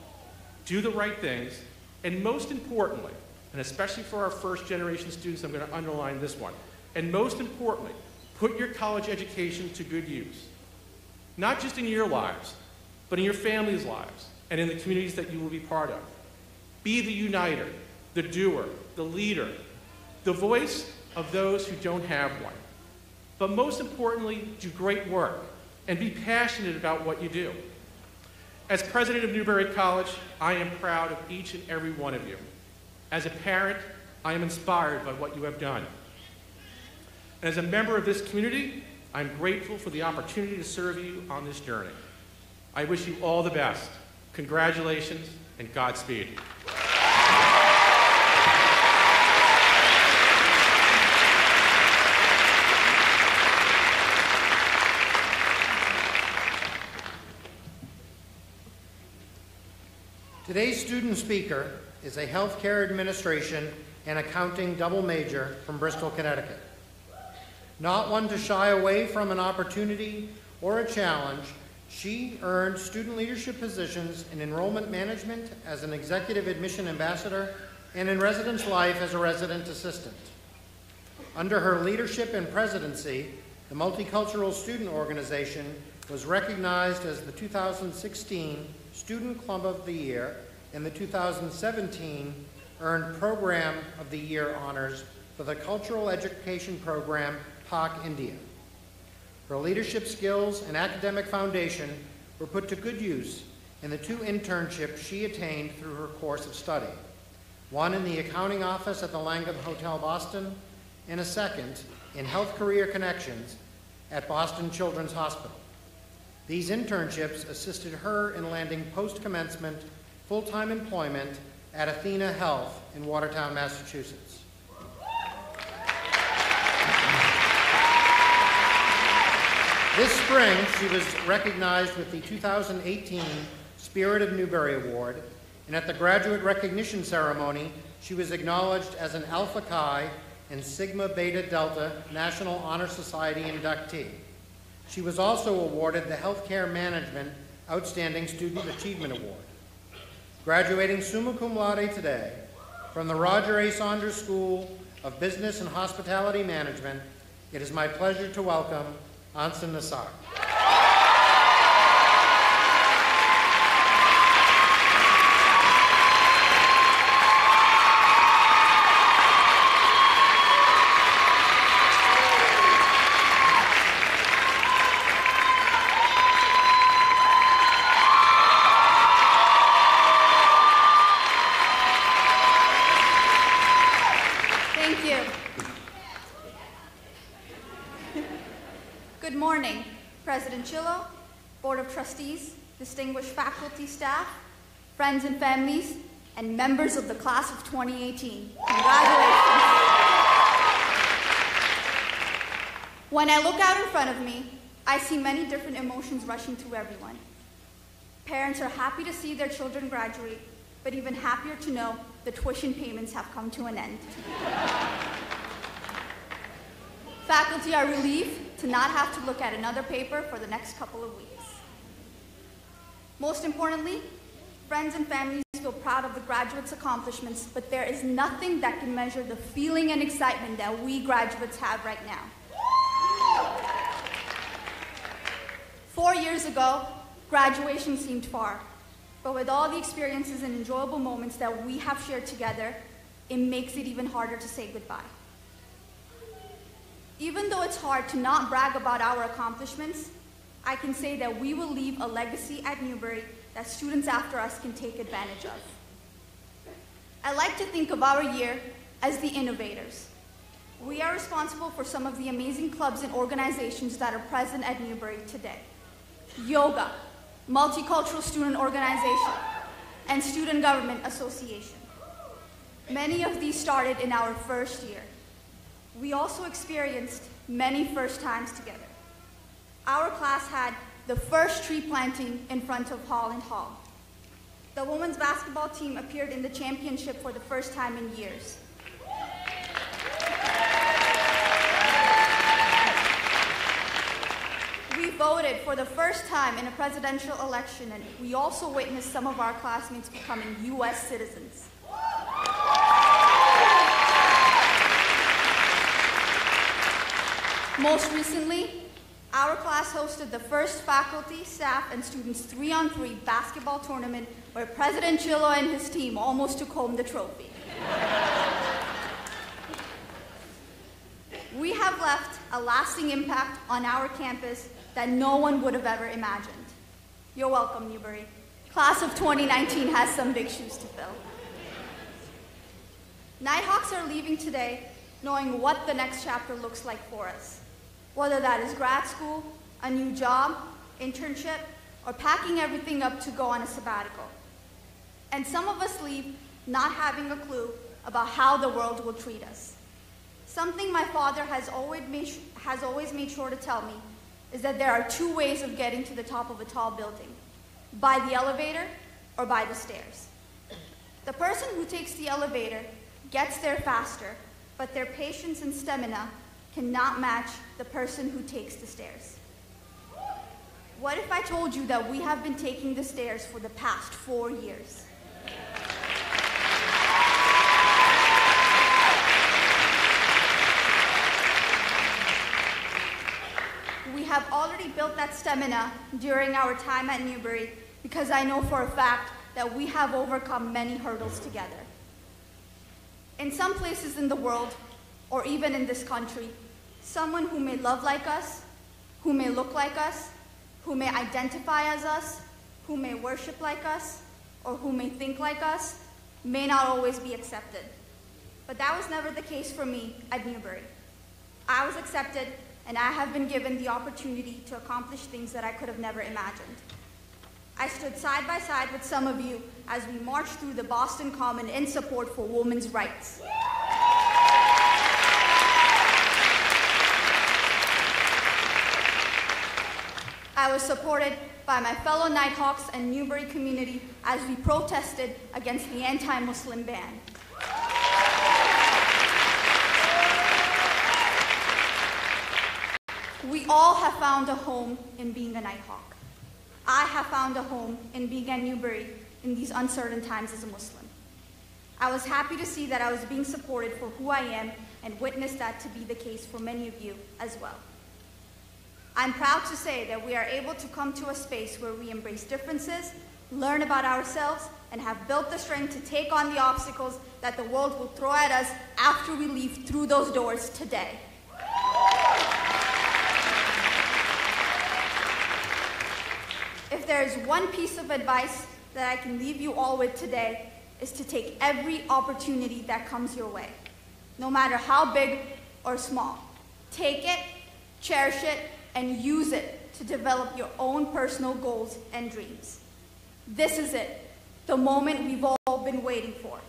do the right things, and most importantly, and especially for our first generation students, I'm going to underline this one, and most importantly, put your college education to good use. Not just in your lives, but in your family's lives and in the communities that you will be part of. Be the uniter, the doer, the leader, the voice of those who don't have one. But most importantly, do great work and be passionate about what you do. As president of Newbury College, I am proud of each and every one of you. As a parent, I am inspired by what you have done. And as a member of this community, I'm grateful for the opportunity to serve you on this journey. I wish you all the best. Congratulations and Godspeed. Today's student speaker is a healthcare administration and accounting double major from Bristol, Connecticut. Not one to shy away from an opportunity or a challenge, she earned student leadership positions in enrollment management as an executive admission ambassador and in residence life as a resident assistant. Under her leadership and presidency, the Multicultural Student Organization was recognized as the 2016 Student Club of the Year and the 2017 earned Program of the Year honors for the Cultural Education Program, POC India. Her leadership skills and academic foundation were put to good use in the 2 internships she attained through her course of study, one in the accounting office at the Langham Hotel Boston, and a second in Health Career Connections at Boston Children's Hospital. These internships assisted her in landing post-commencement full-time employment at Athena Health in Watertown, Massachusetts. This spring, she was recognized with the 2018 Spirit of Newbury Award, and at the graduate recognition ceremony, she was acknowledged as an Alpha Chi and Sigma Beta Delta National Honor Society inductee. She was also awarded the Healthcare Management Outstanding Student Achievement Award. Graduating summa cum laude today from the Roger A. Saunders School of Business and Hospitality Management, it is my pleasure to welcome Ansan Nassar. Thank you. Good morning, President Chillo, Board of Trustees, distinguished faculty, staff, friends and families, and members of the class of 2018. Congratulations. When I look out in front of me, I see many different emotions rushing through everyone. Parents are happy to see their children graduate, but even happier to know the tuition payments have come to an end. Faculty are relieved to not have to look at another paper for the next couple of weeks. Most importantly, friends and families feel proud of the graduates' accomplishments, but there is nothing that can measure the feeling and excitement that we graduates have right now. 4 years ago, graduation seemed far, but with all the experiences and enjoyable moments that we have shared together, it makes it even harder to say goodbye. Even though it's hard to not brag about our accomplishments, I can say that we will leave a legacy at Newbury that students after us can take advantage of. I like to think of our year as the innovators. We are responsible for some of the amazing clubs and organizations that are present at Newbury today. Yoga, Multicultural Student Organization, and Student Government Association. Many of these started in our first year. We also experienced many first times together. Our class had the first tree planting in front of Holland Hall. The women's basketball team appeared in the championship for the first time in years. We voted for the first time in a presidential election, and we also witnessed some of our classmates becoming U.S. citizens. Most recently, our class hosted the first faculty, staff, and students 3-on-3 basketball tournament where President Chillo and his team almost took home the trophy. We have left a lasting impact on our campus that no one would have ever imagined. You're welcome, Newbury. Class of 2019 has some big shoes to fill. Nighthawks are leaving today knowing what the next chapter looks like for us. Whether that is grad school, a new job, internship, or packing everything up to go on a sabbatical. And some of us leave not having a clue about how the world will treat us. Something my father has always made sure to tell me is that there are 2 ways of getting to the top of a tall building: by the elevator or by the stairs. The person who takes the elevator gets there faster, but their patience and stamina cannot match the person who takes the stairs. What if I told you that we have been taking the stairs for the past 4 years? We have already built that stamina during our time at Newbury because I know for a fact that we have overcome many hurdles together. In some places in the world, or even in this country, someone who may love like us, who may look like us, who may identify as us, who may worship like us, or who may think like us, may not always be accepted. But that was never the case for me at Newbury. I was accepted, and I have been given the opportunity to accomplish things that I could have never imagined. I stood side by side with some of you as we marched through the Boston Common in support for women's rights. I was supported by my fellow Nighthawks and Newbury community as we protested against the anti-Muslim ban. We all have found a home in being a Nighthawk. I have found a home in being at Newbury in these uncertain times as a Muslim. I was happy to see that I was being supported for who I am and witnessed that to be the case for many of you as well. I'm proud to say that we are able to come to a space where we embrace differences, learn about ourselves, and have built the strength to take on the obstacles that the world will throw at us after we leave through those doors today. If there is one piece of advice that I can leave you all with today, is to take every opportunity that comes your way, no matter how big or small. Take it, cherish it, and use it to develop your own personal goals and dreams. This is it, the moment we've all been waiting for.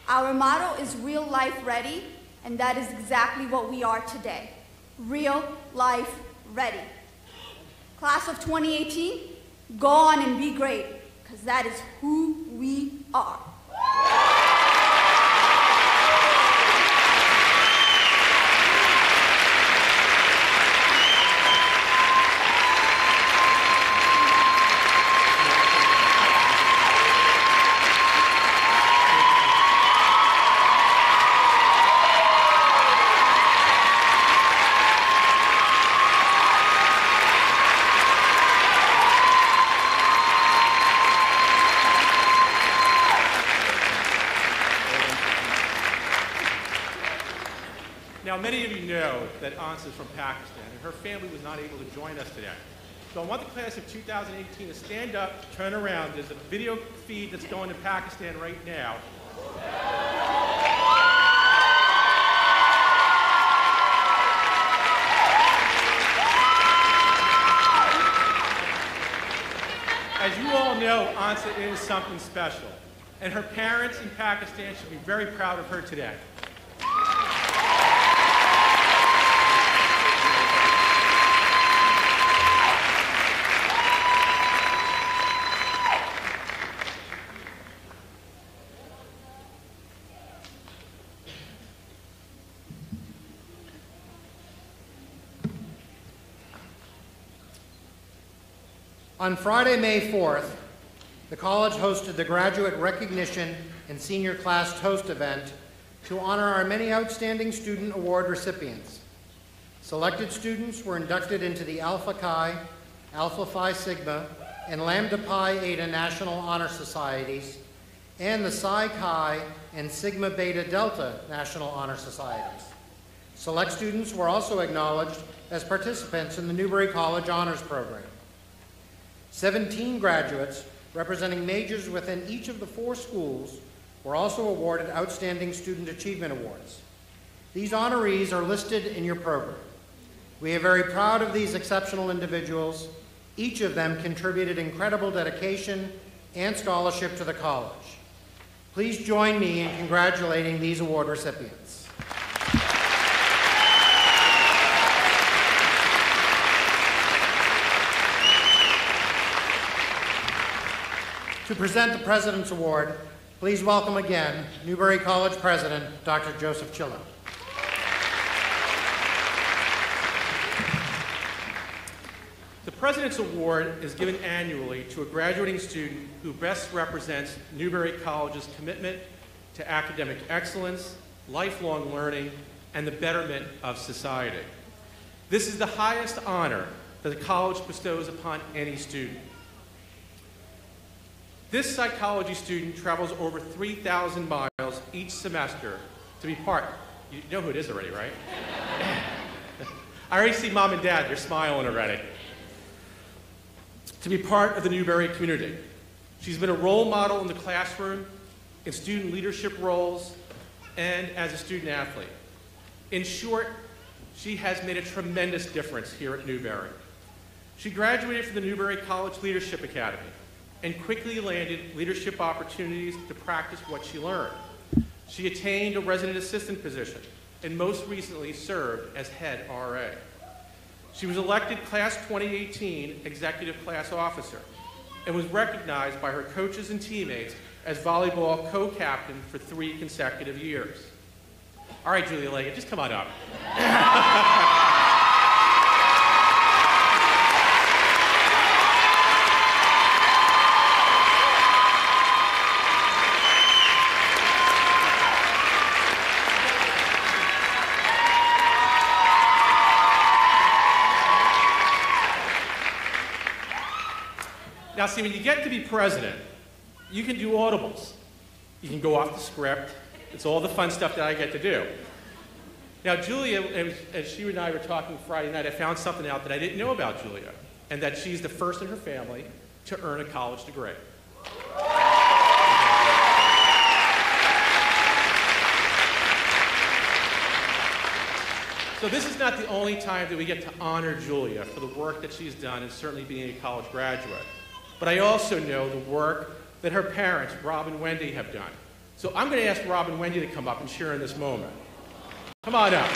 Our motto is Real Life Ready, and that is exactly what we are today. Real Life Ready. Class of 2018, go on and be great, because that is who we are. Now, many of you know that Ansa is from Pakistan, and her family was not able to join us today. So I want the class of 2018 to stand up, turn around. There's a video feed that's going to Pakistan right now. As you all know, Ansa is something special, and her parents in Pakistan should be very proud of her today. On Friday, May 4th, the college hosted the Graduate Recognition and Senior Class Toast event to honor our many outstanding student award recipients. Selected students were inducted into the Alpha Chi, Alpha Phi Sigma, and Lambda Pi Eta National Honor Societies, and the Psi Chi and Sigma Beta Delta National Honor Societies. Select students were also acknowledged as participants in the Newbury College Honors Program. 17 graduates representing majors within each of the 4 schools were also awarded Outstanding Student Achievement Awards. These honorees are listed in your program. We are very proud of these exceptional individuals. Each of them contributed incredible dedication and scholarship to the college. Please join me in congratulating these award recipients. To present the President's Award, Please welcome again Newbury College President, Dr. Joseph Chillo. The President's Award is given annually to a graduating student who best represents Newbury College's commitment to academic excellence, lifelong learning, and the betterment of society. This is the highest honor that the college bestows upon any student. This psychology student travels over 3,000 miles each semester to be part. You know who it is already, right? I already see Mom and Dad, they're smiling already. To be part of the Newbury community. She's been a role model in the classroom, in student leadership roles, and as a student athlete. In short, she has made a tremendous difference here at Newbury. She graduated from the Newbury College Leadership Academy and quickly landed leadership opportunities to practice what she learned. She attained a resident assistant position and most recently served as head RA. She was elected Class 2018 Executive Class Officer and was recognized by her coaches and teammates as volleyball co-captain for 3 consecutive years. All right, Julia Leggett, just come on up. Now, see, when you get to be president, you can do audibles. You can go off the script. It's all the fun stuff that I get to do. Now, Julia, as she and I were talking Friday night, I found something out that I didn't know about Julia, and that she's the first in her family to earn a college degree. So this is not the only time that we get to honor Julia for the work that she's done and certainly being a college graduate. But I also know the work that her parents, Rob and Wendy, have done. So I'm going to ask Rob and Wendy to come up and share in this moment. Come on up.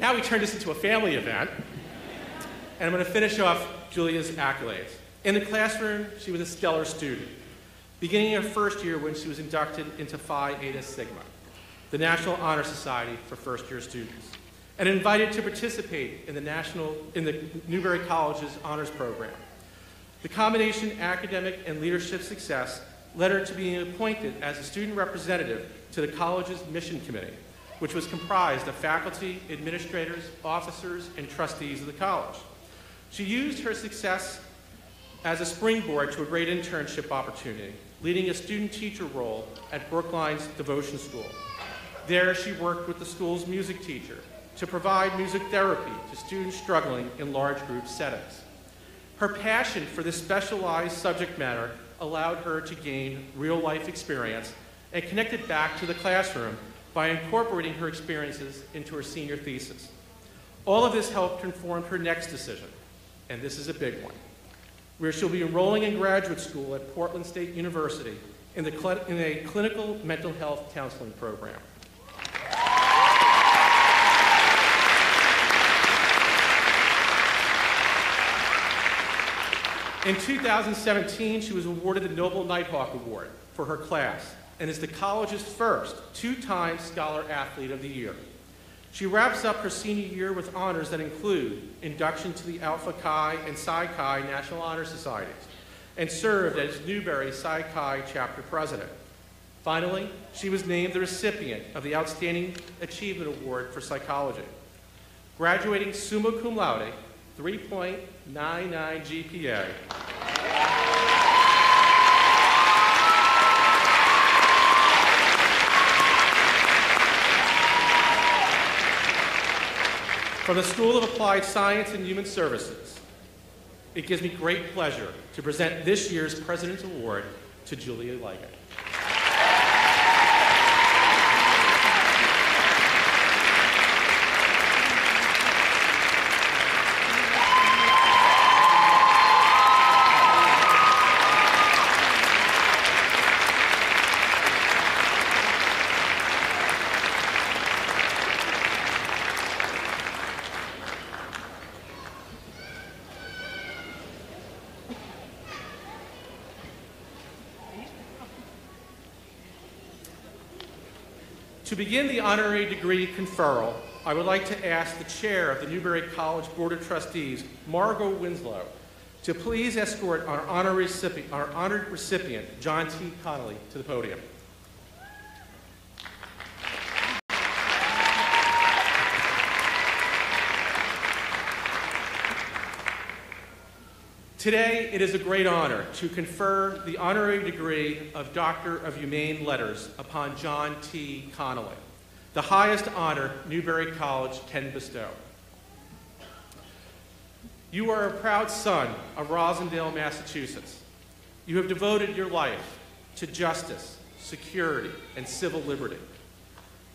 Now we turn this into a family event, and I'm going to finish off Julia's accolades. In the classroom, she was a stellar student, beginning her first year when she was inducted into Phi Eta Sigma, the National Honor Society for first-year students, and invited to participate in the Newbury College's honors program. The combination academic and leadership success led her to being appointed as a student representative to the college's mission committee, which was comprised of faculty, administrators, officers, and trustees of the college. She used her success as a springboard to a great internship opportunity, leading a student-teacher role at Brookline's Devotion School. There, she worked with the school's music teacher to provide music therapy to students struggling in large group settings. Her passion for this specialized subject matter allowed her to gain real-life experience and connect it back to the classroom by incorporating her experiences into her senior thesis. All of this helped inform her next decision, and this is a big one, where she'll be enrolling in graduate school at Portland State University in a clinical mental health counseling program. In 2017, she was awarded the Noble Nighthawk Award for her class and is the college's first 2-time Scholar Athlete of the Year. She wraps up her senior year with honors that include induction to the Alpha Chi and Psi Chi National Honor Societies and served as Newbury Psi Chi Chapter President. Finally, she was named the recipient of the Outstanding Achievement Award for Psychology. Graduating summa cum laude, 3.99 GPA. From the School of Applied Science and Human Services, it gives me great pleasure to present this year's President's Award to Julia Leggett. To begin the honorary degree conferral, I would like to ask the chair of the Newbury College Board of Trustees, Margot Winslow, to please escort our honored recipient, John T. Connolly, to the podium. Today, it is a great honor to confer the honorary degree of Doctor of Humane Letters upon John T. Connolly, the highest honor Newbury College can bestow. You are a proud son of Rosendale, Massachusetts. You have devoted your life to justice, security, and civil liberty.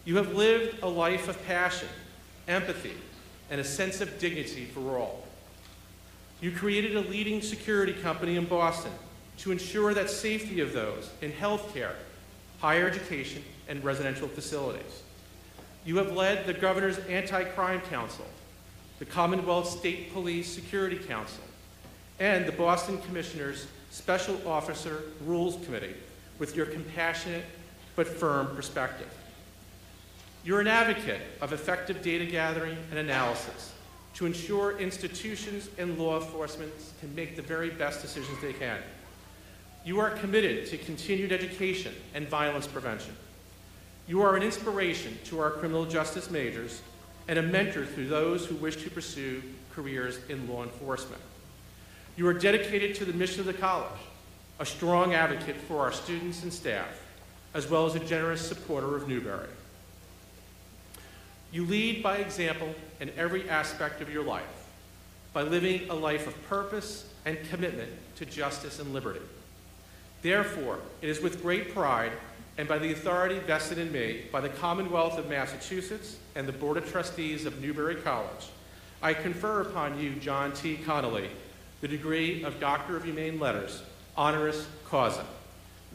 You have lived a life of passion, empathy, and a sense of dignity for all. You created a leading security company in Boston to ensure that safety of those in healthcare, higher education, and residential facilities. You have led the Governor's Anti-Crime Council, the Commonwealth State Police Security Council, and the Boston Commissioner's Special Officer Rules Committee with your compassionate but firm perspective. You're an advocate of effective data gathering and analysis to ensure institutions and law enforcement can make the very best decisions they can. You are committed to continued education and violence prevention. You are an inspiration to our criminal justice majors and a mentor to those who wish to pursue careers in law enforcement. You are dedicated to the mission of the college, a strong advocate for our students and staff, as well as a generous supporter of Newbury. You lead by example in every aspect of your life, by living a life of purpose and commitment to justice and liberty. Therefore, it is with great pride and by the authority vested in me by the Commonwealth of Massachusetts and the Board of Trustees of Newbury College, I confer upon you, John T. Connolly, the degree of Doctor of Humane Letters, honoris causa.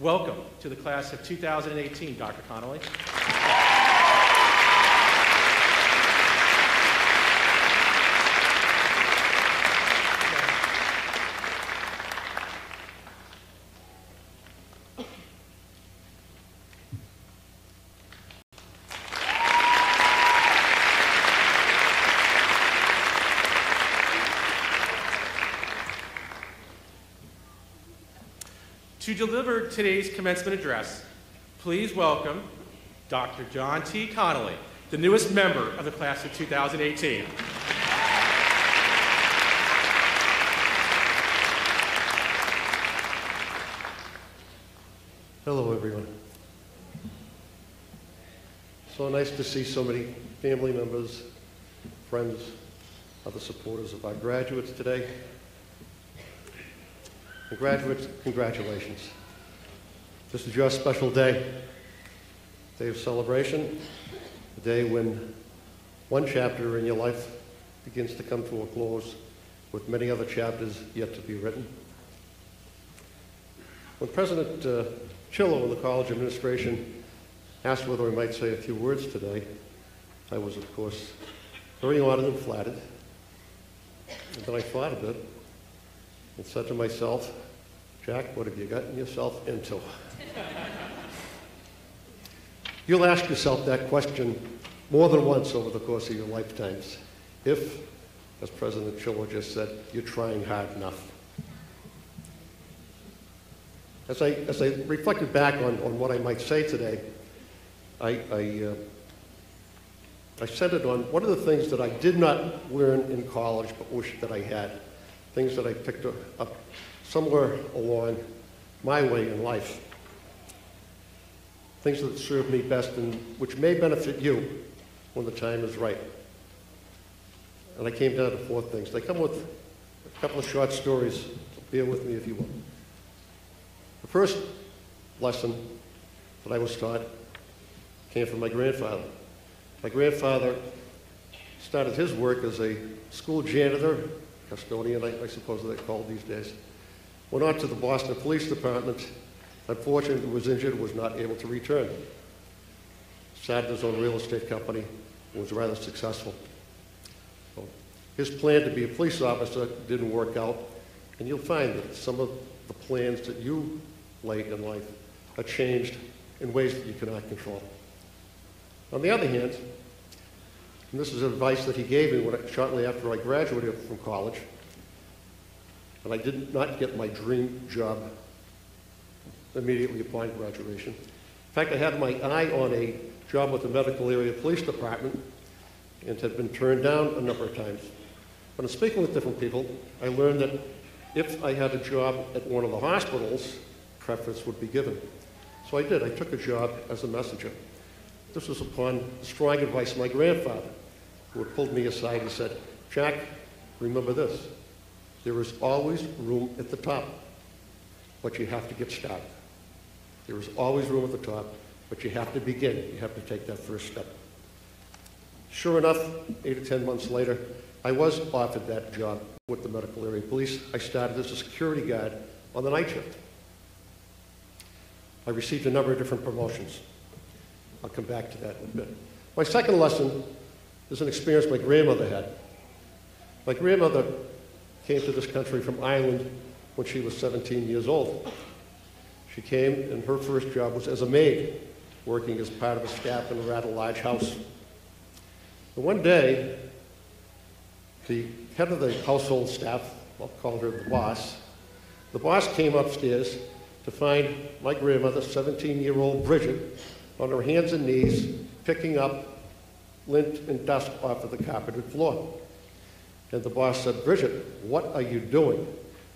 Welcome to the class of 2018, Dr. Connolly. To deliver today's commencement address, please welcome Dr. John T. Connolly, the newest member of the class of 2018. Hello, everyone. So nice to see so many family members, friends, other supporters of our graduates today. And graduates, congratulations. This is your special day of celebration, a day when one chapter in your life begins to come to a close with many other chapters yet to be written. When President Chillo and the college administration asked whether I might say a few words today, I was, of course, very honored and flattered. And then I thought a bit and said to myself, Jack, what have you gotten yourself into? You'll ask yourself that question more than once over the course of your lifetimes, if, as President Chillo just said, you're trying hard enough. As I reflected back on what I might say today, I centered on one of the things that I did not learn in college but wish that I had, things that I picked up somewhere along my way in life, things that serve me best and which may benefit you when the time is right. And I came down to 4 things. They come with a couple of short stories, so bear with me if you will. The first lesson that I was taught came from my grandfather. My grandfather started his work as a school janitor, custodian, I suppose they're called these days. Went on to the Boston Police Department. Unfortunately, was injured, was not able to return. Started his own real estate company, and was rather successful. So his plan to be a police officer didn't work out, and you'll find that some of the plans that you lay in life are changed in ways that you cannot control. On the other hand, and this is advice that he gave me shortly after I graduated from college, and I did not get my dream job immediately upon graduation. In fact, I had my eye on a job with the medical area police department and had been turned down a number of times. But in speaking with different people, I learned that if I had a job at one of the hospitals, preference would be given. So I did. I took a job as a messenger. This was upon strong advice of my grandfather, who had pulled me aside and said, "Jack, remember this. There is always room at the top, but you have to get started. There is always room at the top, but you have to begin. You have to take that first step." Sure enough, 8 or 10 months later, I was offered that job with the medical area police. I started as a security guard on the night shift. I received a number of different promotions. I'll come back to that in a bit. My second lesson is an experience my grandmother had. My grandmother came to this country from Ireland when she was 17 years old. She came, and her first job was as a maid, working as part of a staff in a rather large house. And one day, the head of the household staff, I'll call her the boss came upstairs to find my grandmother, 17-year-old Bridget, on her hands and knees, picking up lint and dust off of the carpeted floor. And the boss said, "Bridget, what are you doing?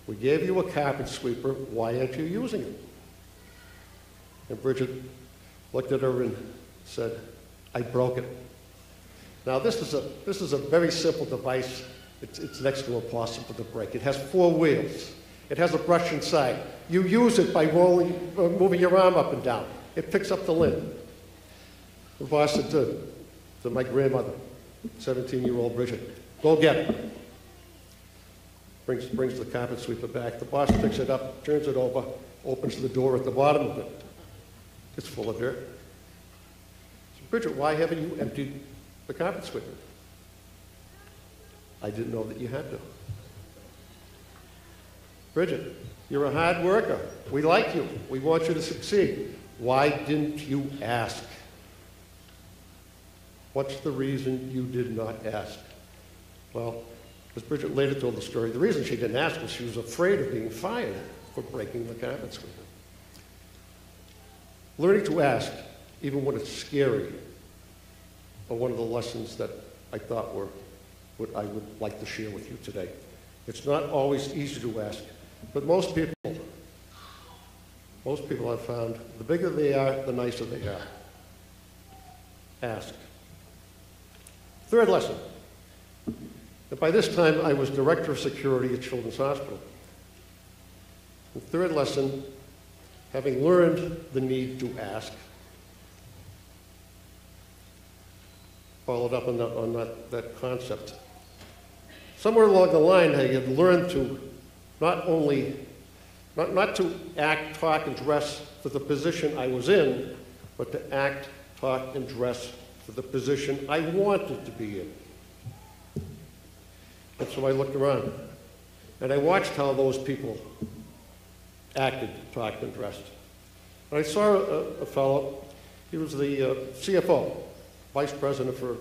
We gave you a carpet sweeper, why aren't you using it?" And Bridget looked at her and said, "I broke it." Now this is a very simple device. It's next to impossible to break. It has 4 wheels. It has a brush inside. You use it by moving your arm up and down. It picks up the lint. The boss said to my grandmother, 17-year-old Bridget, "Go get it." Brings the carpet sweeper back. The boss picks it up, turns it over, opens the door at the bottom of it. It's full of dirt. So, "Bridget, why haven't you emptied the carpet sweeper?" "I didn't know that you had to." "Bridget, you're a hard worker. We like you. We want you to succeed. Why didn't you ask?" "What's the reason you did not ask?" Well, as Bridget later told the story, the reason she didn't ask was she was afraid of being fired for breaking the carpet sweeper. Learning to ask, even when it's scary, are one of the lessons that I thought were what I would like to share with you today. It's not always easy to ask, but most people I've found, the bigger they are, the nicer they are. Ask. Third lesson. And by this time, I was director of security at Children's Hospital. The third lesson, having learned the need to ask, followed up on that concept. Somewhere along the line, I had learned to not to act, talk, and dress for the position I was in, but to act, talk, and dress for the position I wanted to be in. And so I looked around, and I watched how those people acted, talked, and dressed. And I saw a fellow, he was the CFO, vice president for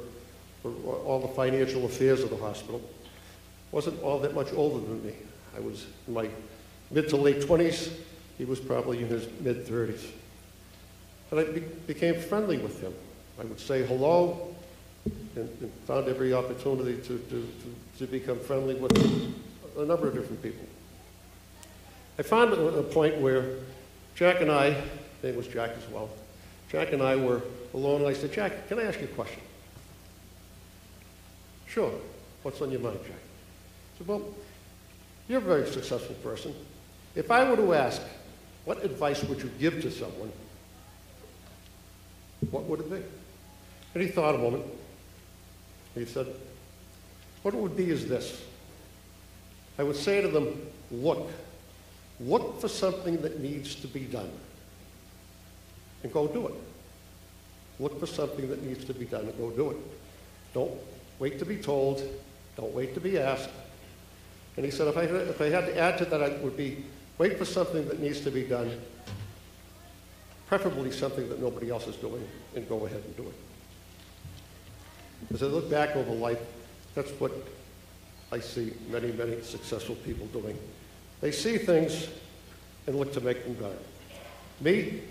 all the financial affairs of the hospital. Wasn't all that much older than me. I was in my mid to late 20s. He was probably in his mid-30s. And I became friendly with him. I would say hello and found every opportunity to become friendly with a number of different people. I found a point where Jack and I, his name was Jack as well, Jack and I were alone, and I said, "Jack, can I ask you a question?" "Sure. What's on your mind, Jack?" I said, "Well, you're a very successful person. If I were to ask, what advice would you give to someone, what would it be?" And he thought a moment. He said, "What it would be is this. I would say to them, look for something that needs to be done, and go do it. Look for something that needs to be done and go do it. Don't wait to be told. Don't wait to be asked." And he said, if I had to add to that, it would be wait for something that needs to be done, preferably something that nobody else is doing, and go ahead and do it. As I look back over life, that's what I see many, many successful people doing. They see things and look to make them better. Me,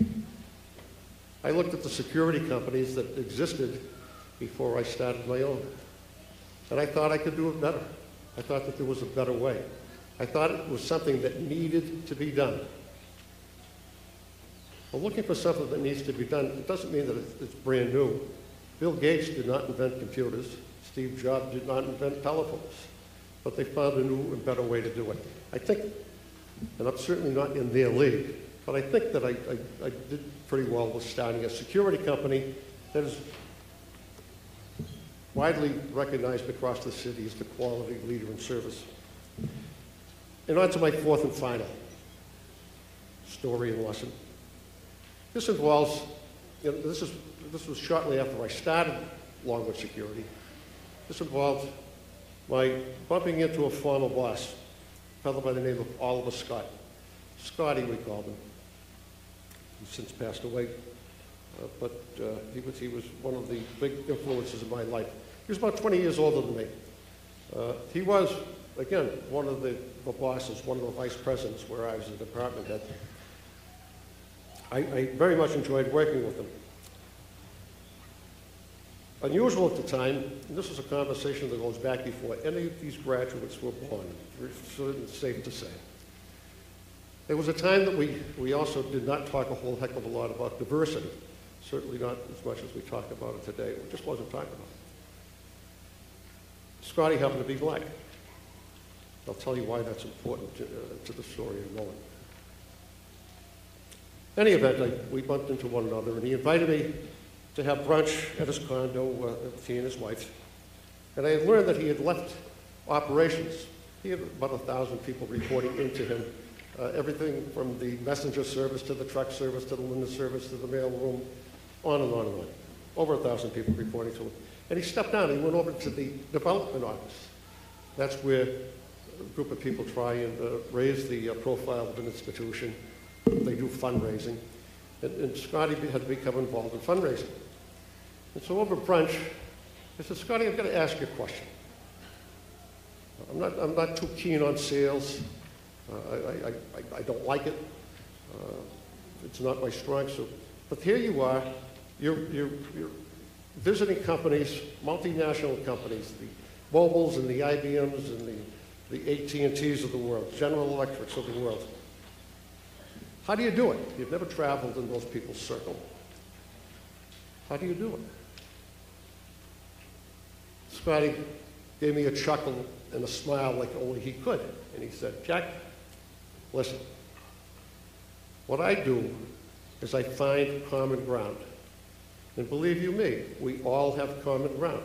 I looked at the security companies that existed before I started my own. And I thought I could do it better. I thought that there was a better way. I thought it was something that needed to be done. Well, looking for something that needs to be done, it doesn't mean that it's brand new. Bill Gates did not invent computers. Steve Jobs did not invent telephones. But they found a new and better way to do it. I think, and I'm certainly not in their league, but I think that I did pretty well with starting a security company that is widely recognized across the city as the quality leader in service. And on to my fourth and final story and lesson. This involves, this was shortly after I started Longwood Security. This involved my bumping into a former boss, a fellow by the name of Oliver Scott. Scotty, we called him. He's since passed away, but he was one of the big influences in my life. He was about 20 years older than me. He was, again, one of the bosses, one of the vice presidents where I was the department head. I very much enjoyed working with him. Unusual at the time, and this is a conversation that goes back before any of these graduates were born, it's safe to say. There was a time that we also did not talk a whole heck of a lot about diversity, certainly not as much as we talk about it today. We just wasn't talking about it. Scotty happened to be black. I'll tell you why that's important to the story in a moment. In any event, we bumped into one another, and he invited me to have brunch at his condo, he and his wife. And I had learned that he had left operations. He had about 1,000 people reporting into him, everything from the messenger service to the truck service to the linen service to the mail room, on and on and on. Over 1,000 people reporting to him. And he stepped down, he went over to the development office. That's where a group of people try and raise the profile of an institution. They do fundraising. And Scotty had become involved in fundraising. And so over brunch, I said, Scotty, I've got to ask you a question. I'm not too keen on sales. I don't like it. It's not my strong suit. But here you are. You're visiting companies, multinational companies, the Mobiles and the IBMs and the AT&Ts of the world, General Electrics of the world. How do you do it? You've never traveled in those people's circle. How do you do it? Scotty gave me a chuckle and a smile like only he could. And he said, Jack, listen, what I do is I find common ground. And believe you me, we all have common ground.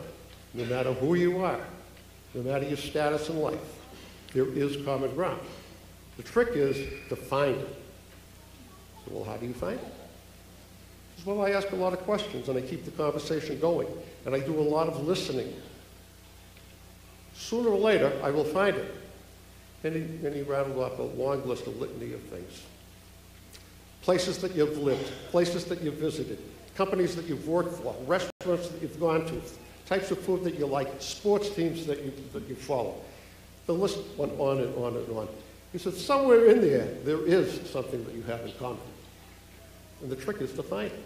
No matter who you are, no matter your status in life, there is common ground. The trick is to find it. So, well, how do you find it? Well, I ask a lot of questions, and I keep the conversation going, and I do a lot of listening. Sooner or later, I will find it. And he rattled off a long list, a litany of things. Places that you've lived, places that you've visited, companies that you've worked for, restaurants that you've gone to, types of food that you like, sports teams that you follow. The list went on and on and on. He said, somewhere in there is something that you have in common. And the trick is to find it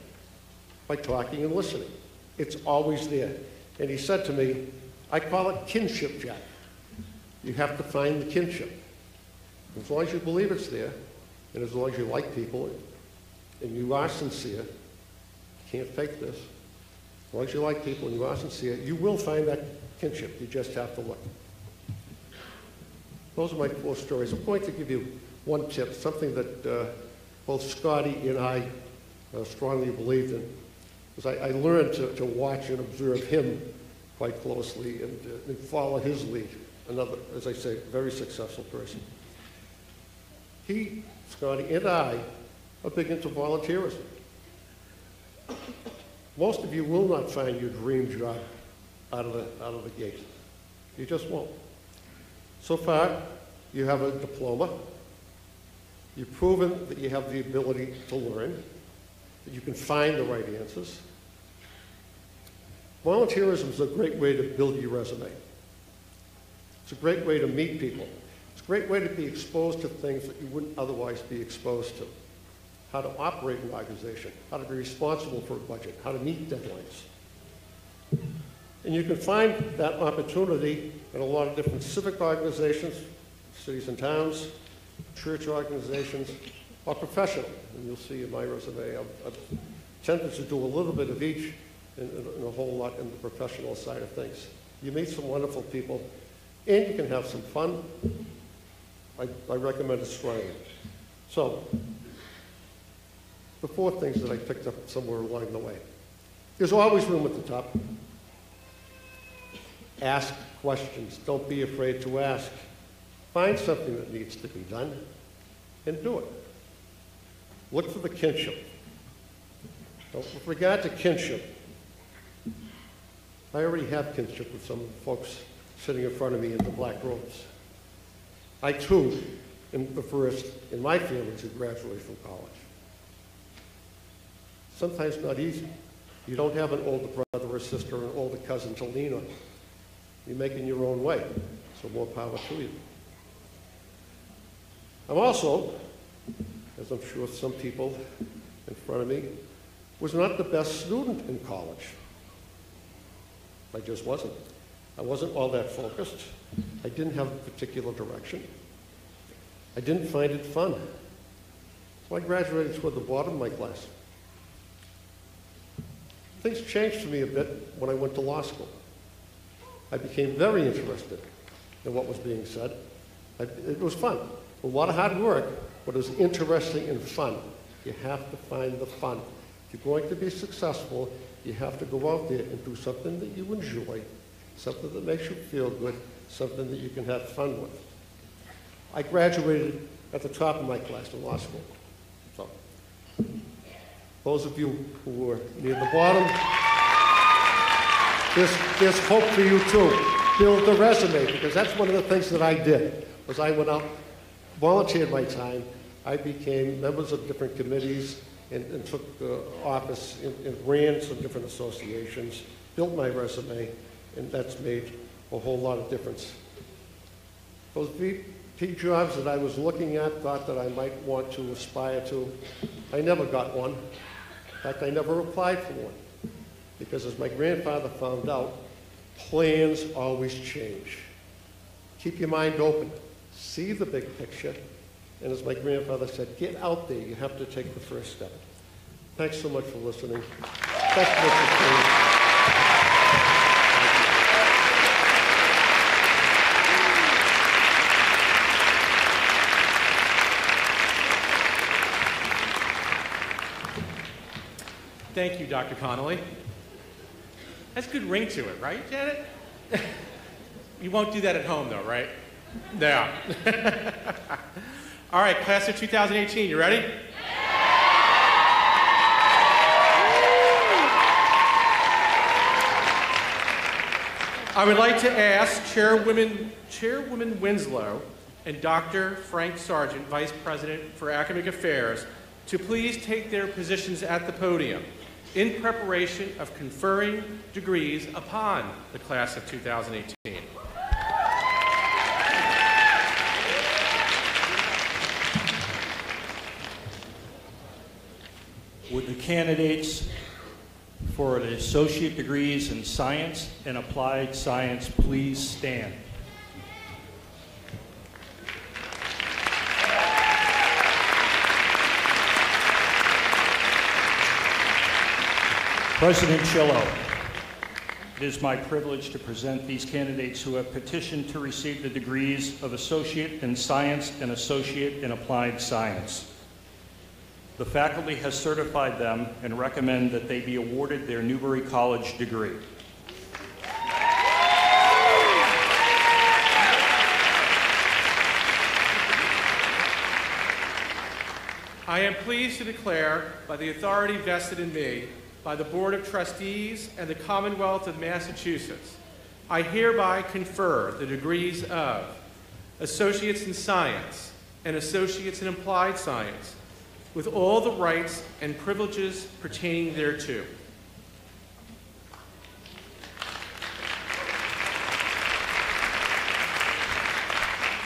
by talking and listening. It's always there. And he said to me, I call it kinship, Jack. You have to find the kinship. As long as you believe it's there, and as long as you like people, and you are sincere, you can't fake this. As long as you like people and you are sincere, you will find that kinship. You just have to look. Those are my 4 stories. I'm going to give you one tip, something that both Scotty and I strongly believed in. Because I learned to watch and observe him quite closely and follow his lead. Another, as I say, very successful person. He, Scotty, and I are big into volunteerism. Most of you will not find your dream job out of the gate. You just won't. So far, you have a diploma. You've proven that you have the ability to learn, that you can find the right answers. Volunteerism is a great way to build your resume. It's a great way to meet people. It's a great way to be exposed to things that you wouldn't otherwise be exposed to. How to operate an organization, how to be responsible for a budget, how to meet deadlines. And you can find that opportunity in a lot of different civic organizations, cities and towns, church organizations, or professional. And you'll see in my resume, I've tended to do a little bit of each and a whole lot in the professional side of things. You meet some wonderful people, and you can have some fun. I recommend it strongly. So, the 4 things that I picked up somewhere along the way. There's always room at the top. Ask questions. Don't be afraid to ask. Find something that needs to be done and do it. Look for the kinship. Now, with regard to kinship, I already have kinship with some folks sitting in front of me in the black robes. I, too, am the first in my family to graduate from college. Sometimes not easy. You don't have an older brother or sister or an older cousin to lean on. You're making your own way, so more power to you. I'm also, as I'm sure some people in front of me, was not the best student in college. I just wasn't. I wasn't all that focused. I didn't have a particular direction. I didn't find it fun. So I graduated toward the bottom of my class. Things changed for me a bit when I went to law school. I became very interested in what was being said. It was fun. A lot of hard work, but it was interesting and fun. You have to find the fun. If you're going to be successful, you have to go out there and do something that you enjoy, something that makes you feel good, something that you can have fun with. I graduated at the top of my class in law school. So, those of you who were near the bottom, there's hope for you too. Build the resume, because that's one of the things that I did, was I went out, volunteered my time, I became members of different committees and took office and ran some different associations, built my resume, and that's made a whole lot of difference. Those VP jobs that I was looking at, thought that I might want to aspire to, I never got one. In fact, I never applied for one. Because as my grandfather found out, plans always change. Keep your mind open. See the big picture. And as my grandfather said, get out there. You have to take the first step. Thanks so much for listening. Thanks so much for coming. Thank you, Dr. Connolly. That's a good ring to it, right, Janet? You won't do that at home, though, right? No. All right, class of 2018, you ready? I would like to ask Chairwoman Winslow and Dr. Frank Sargent, Vice President for Academic Affairs, to please take their positions at the podium in preparation of conferring degrees upon the class of 2018. Would the candidates for the associate degrees in science and applied science please stand? President Shillo, it is my privilege to present these candidates who have petitioned to receive the degrees of Associate in Science and Associate in Applied Science. The faculty has certified them and recommend that they be awarded their Newbury College degree. I am pleased to declare, by the authority vested in me by the Board of Trustees and the Commonwealth of Massachusetts, I hereby confer the degrees of Associates in Science and Associates in Applied Science, with all the rights and privileges pertaining thereto.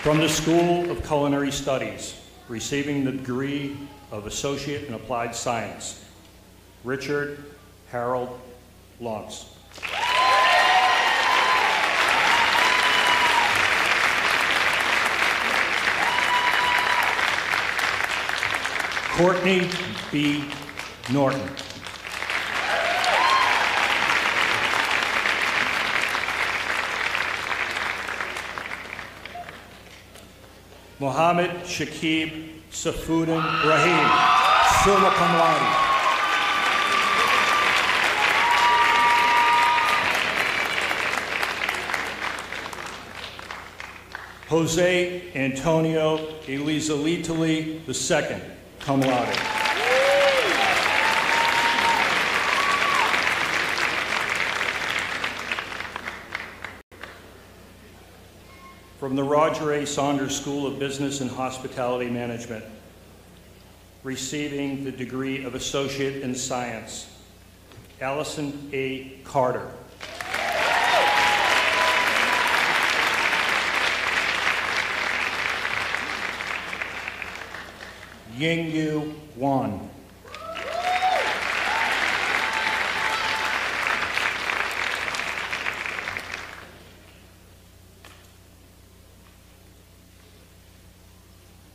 From the School of Culinary Studies, receiving the degree of Associate in Applied Science, Richard Harold Lawrence. Courtney B. Norton. Mohammed Shakib Safuddin Rahim, summa cum laude. Jose Antonio Elizalitali II, cum laude. From the Roger A. Saunders School of Business and Hospitality Management, receiving the degree of Associate in Science, Allison A. Carter. Yingyu Wan.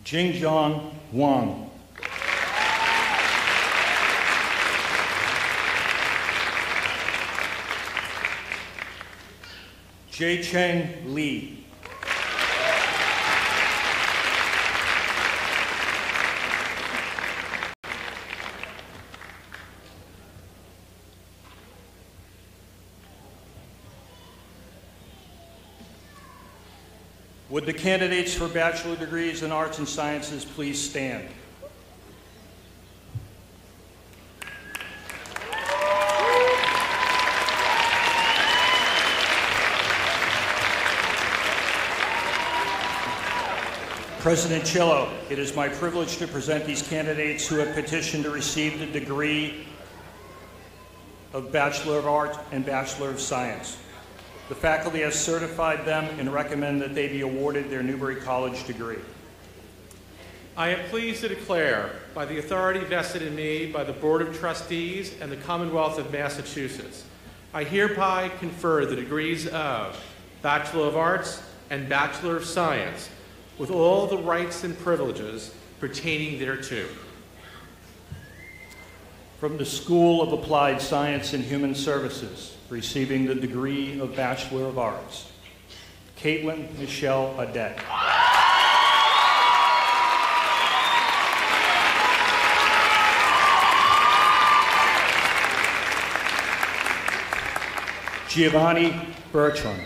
Jingjiang Wang. Jay-Cheng Li. Would the candidates for bachelor degrees in arts and sciences please stand? President Chillo, it is my privilege to present these candidates who have petitioned to receive the degree of Bachelor of Arts and Bachelor of Science. The faculty has certified them and recommend that they be awarded their Newbury College degree. I am pleased to declare, by the authority vested in me by the Board of Trustees and the Commonwealth of Massachusetts, I hereby confer the degrees of Bachelor of Arts and Bachelor of Science with all the rights and privileges pertaining thereto. From the School of Applied Science and Human Services, receiving the degree of Bachelor of Arts, Caitlin Michelle Adet. Giovanni Bertram.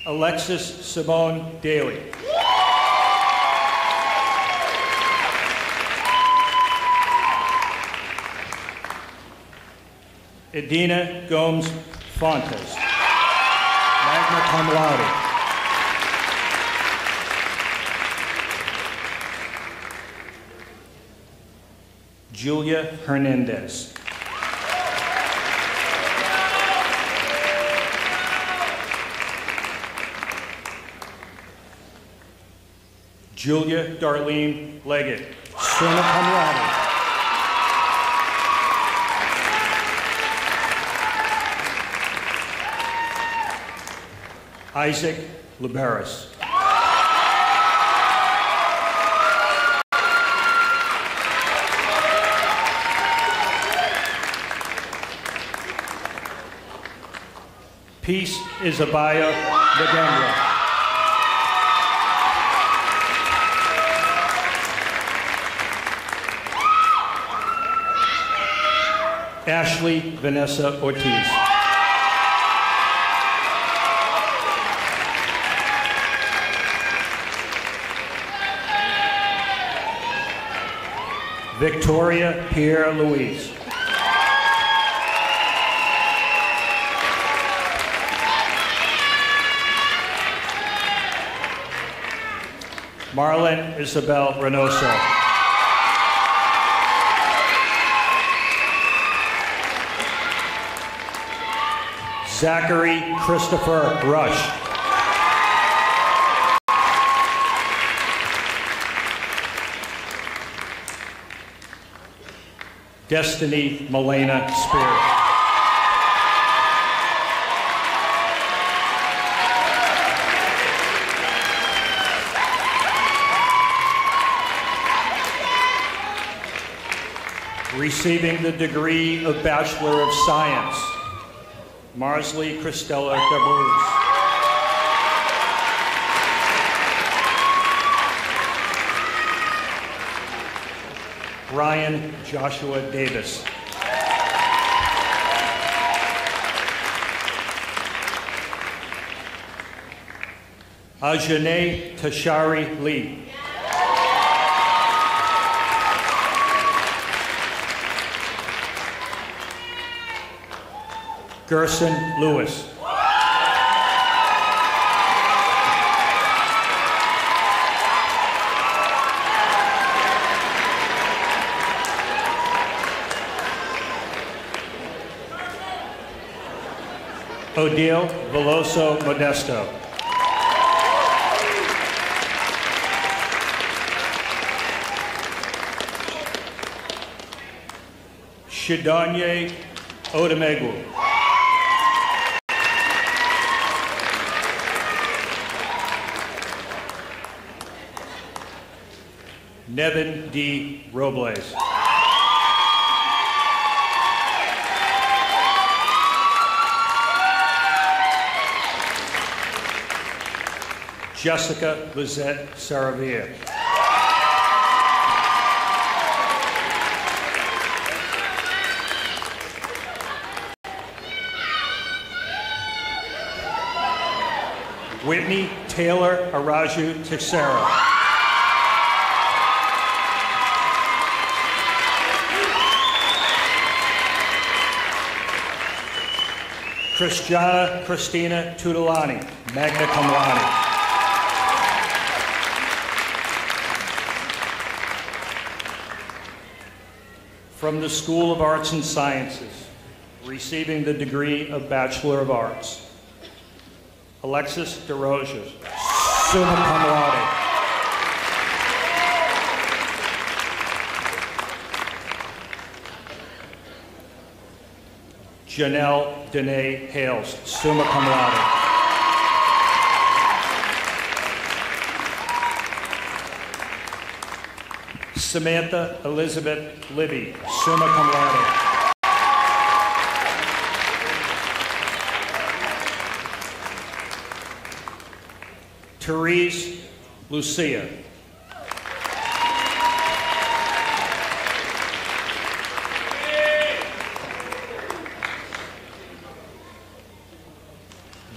Alexis Simone Daly. Edina Gomes Fontes, magna cum laude. Julia Hernandez. Julia Darlene Leggett, summa cum laude. Isaac Liberis. Peace Isabaya Legenda. Ashley Vanessa Ortiz. Victoria Pierre Louise. Marlon Isabel Reynoso. Zachary Christopher Rush. Destiny Milena Spears. Receiving the degree of Bachelor of Science, Marsley Christella DeBruz. Brian Joshua Davis. Ajane Tashari Lee. Gerson Lewis. Odile Veloso Modesto. Shidanye Odemegwu. Nevin D. Robles. Jessica Lizette Saravia. Whitney Taylor Araju Teixeira. Christiana Christina Tudelani, magna cum laude. From the School of Arts and Sciences, receiving the degree of Bachelor of Arts, Alexis DeRosa, summa cum laude. Janelle Danae Hales, summa cum laude. Samantha Elizabeth Libby, summa cum laude. Therese Lucia.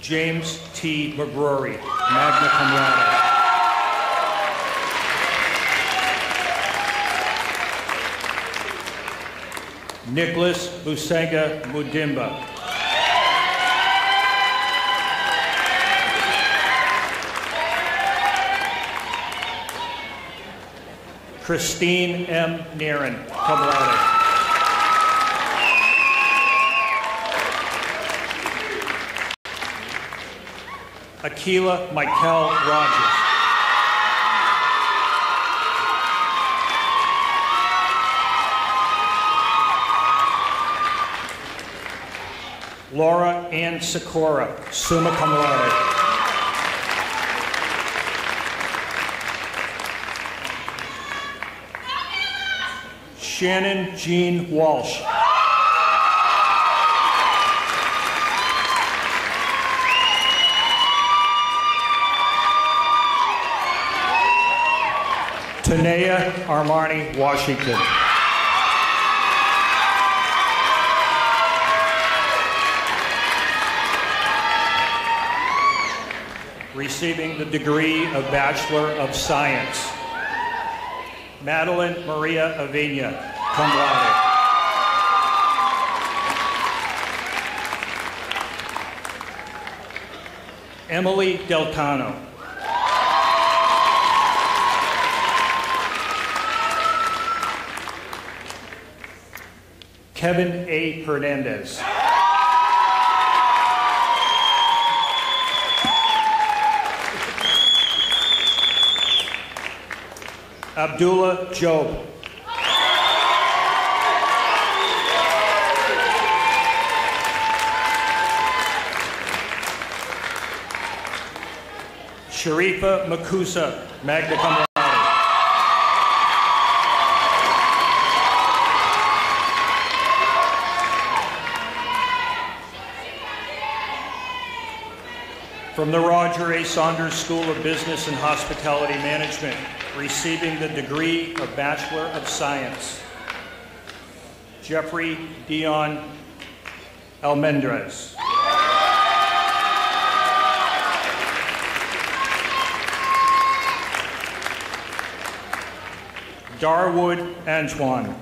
James T. McGrory, magna cum laude. Nicholas Busenga Mudimba. Christine M. Nerin, cum laude. Akila Michael Rogers. Laura Ann Sikora, summa cum laude. Shannon Jean Walsh. Tanea Armani Washington. Receiving the degree of Bachelor of Science, Madeline Maria Avina, cum laude. Emily Deltano. Kevin A. Hernandez. Abdullah Job. Sharifa Makusa, magna cum laude. From the Roger A. Saunders School of Business and Hospitality Management, receiving the degree of Bachelor of Science, Jeffrey Dion Almendrez. Darwood Antoine.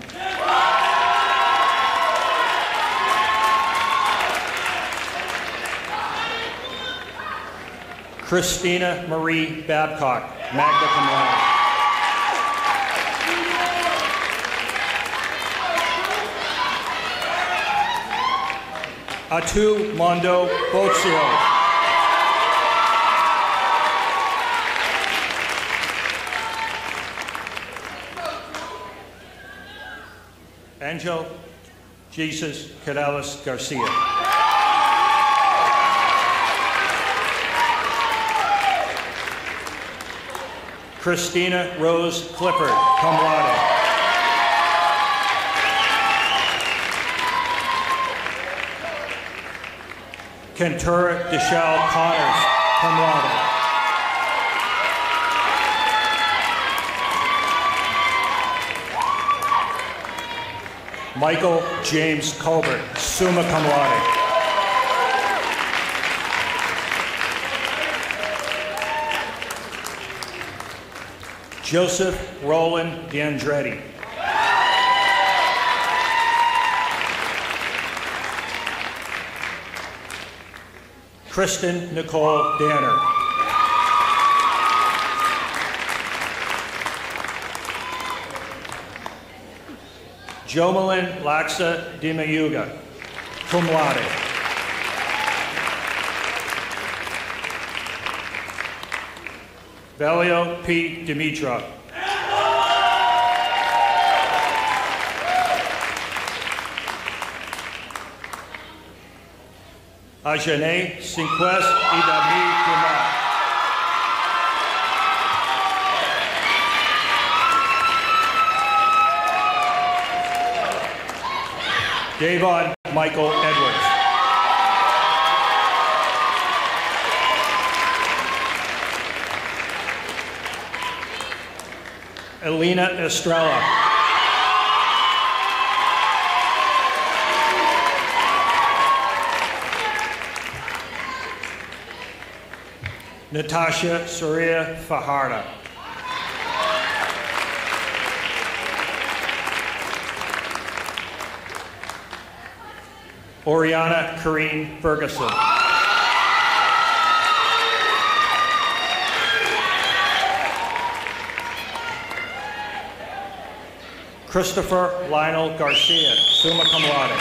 Christina Marie Babcock, magna cum laude. Atu Mondo Bozio. Angel Jesus Cadales Garcia. Christina Rose Clifford, cum laude. Kentura Deshelle Connors, cum laude. Michael James Colbert, summa cum laude. Joseph Roland D'Andretti. Kristen Nicole Danner. Jomelyn Laxa Dimayuga, cum laude. Valio P. Dimitra. Ajane Cinques Idami Duma. Davon Michael Edwards. Elena Estrella. Natasha Surya Fajardo. Oriana Kareen Ferguson. Christopher Lionel Garcia, summa cum laude.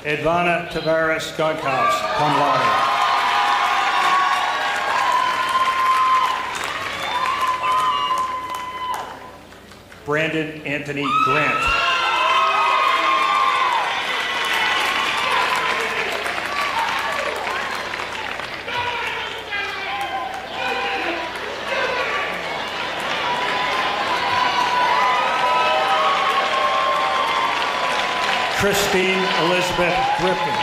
Edvana Tavares Gonkhaus, cum laude. Brandon Anthony Grant. Christine Elizabeth Griffin.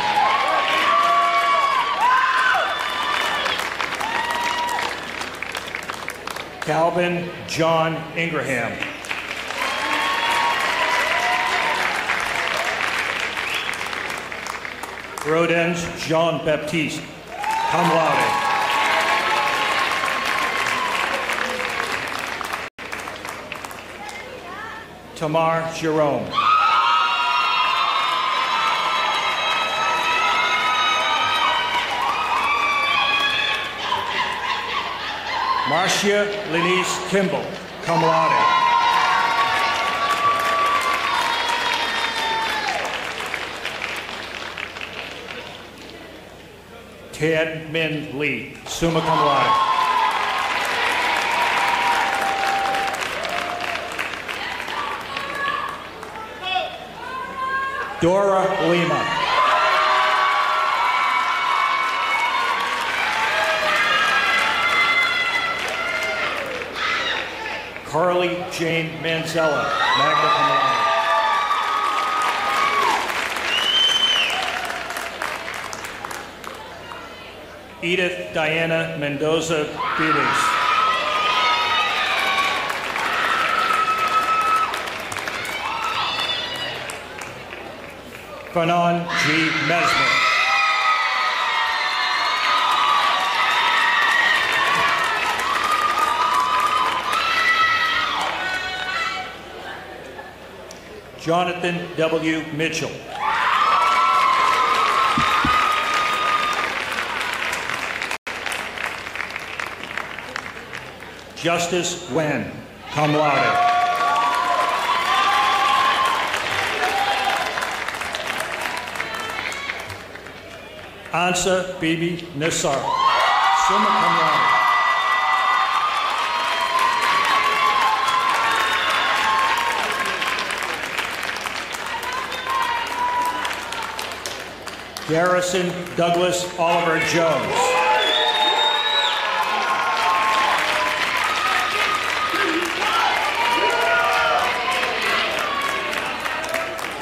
Calvin John Ingraham. Rodens Jean-Baptiste, cum laude. Tamar Jerome. Marcia Lenise Kimball, cum laude. Tian Min Lee, summa cum laude. Dora Lima. Carly Jane Manzella, magna cum laude. Edith Diana Mendoza Beatties. Fanon G. Mesmer. Jonathan W. Mitchell. Justice Wen, cum laude. Ansa Bibi Nisar, summa cum laude. Garrison Douglas Oliver Jones.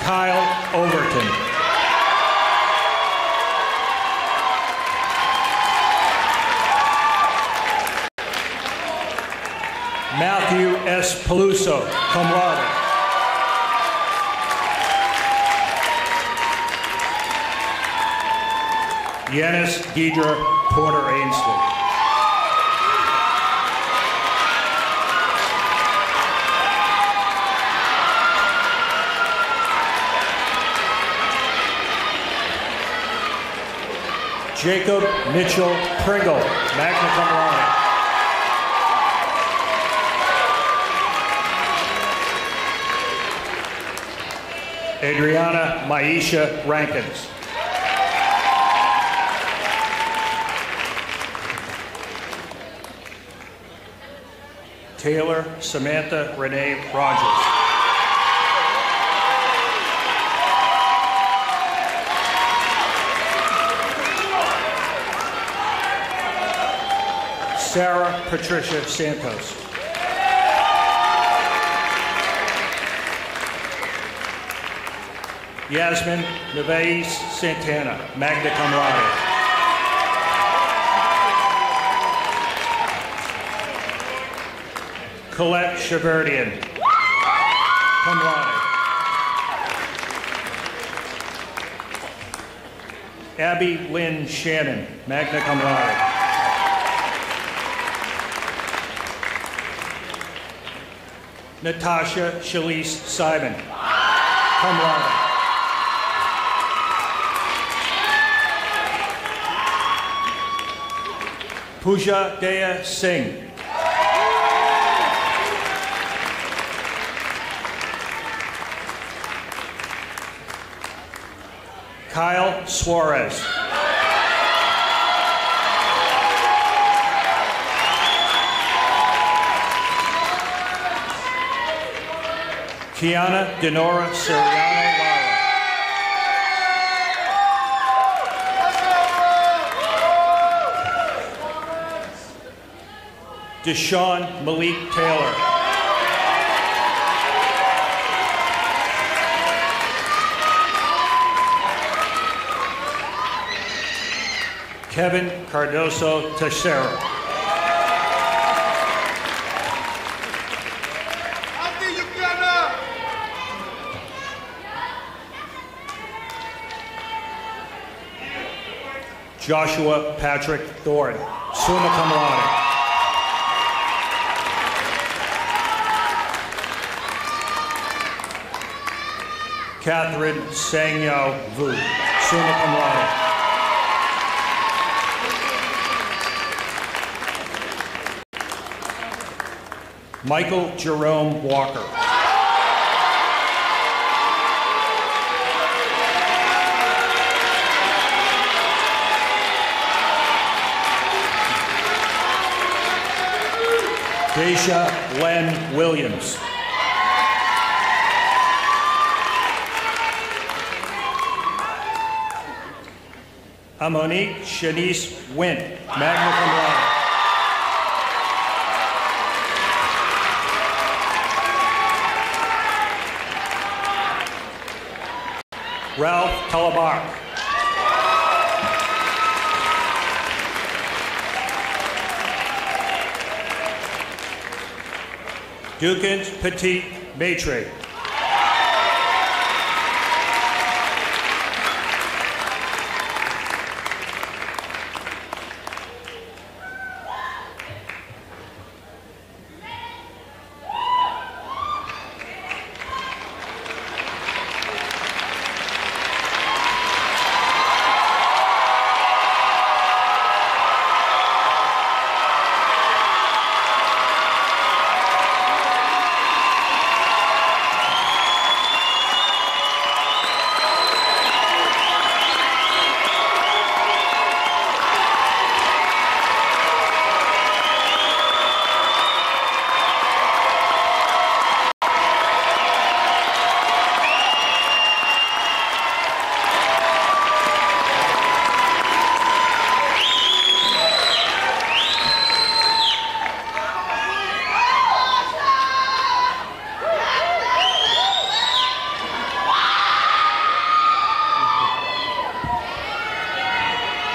Kyle Overton. Matthew S. Peluso, cum laude. Yanis Deidre Porter Ainsley. Jacob Mitchell Pringle, magna cum laude. Adriana Maisha Rankins. Taylor Samantha Renee Rogers. Sarah Patricia Santos. Yasmin Neves Santana, magna cum laude. Colette Cheverdian, cum laude. Abby Lynn Shannon, magna cum laude. Natasha Shalise Simon, cum laude. Pooja Dea Singh. Kyle Suarez. Kiana Denora Siriano Lara. Deshaun Malik Taylor. Kevin Cardoso Teixeira. Joshua Patrick Thorne, summa cum laude. Catherine Sangyao Vu, summa cum laude. Michael Jerome Walker. Daisha Len Williams. Amonique Shanice Wint, magna cum laude. Ralph Talabar. Dukins Petit Maitre.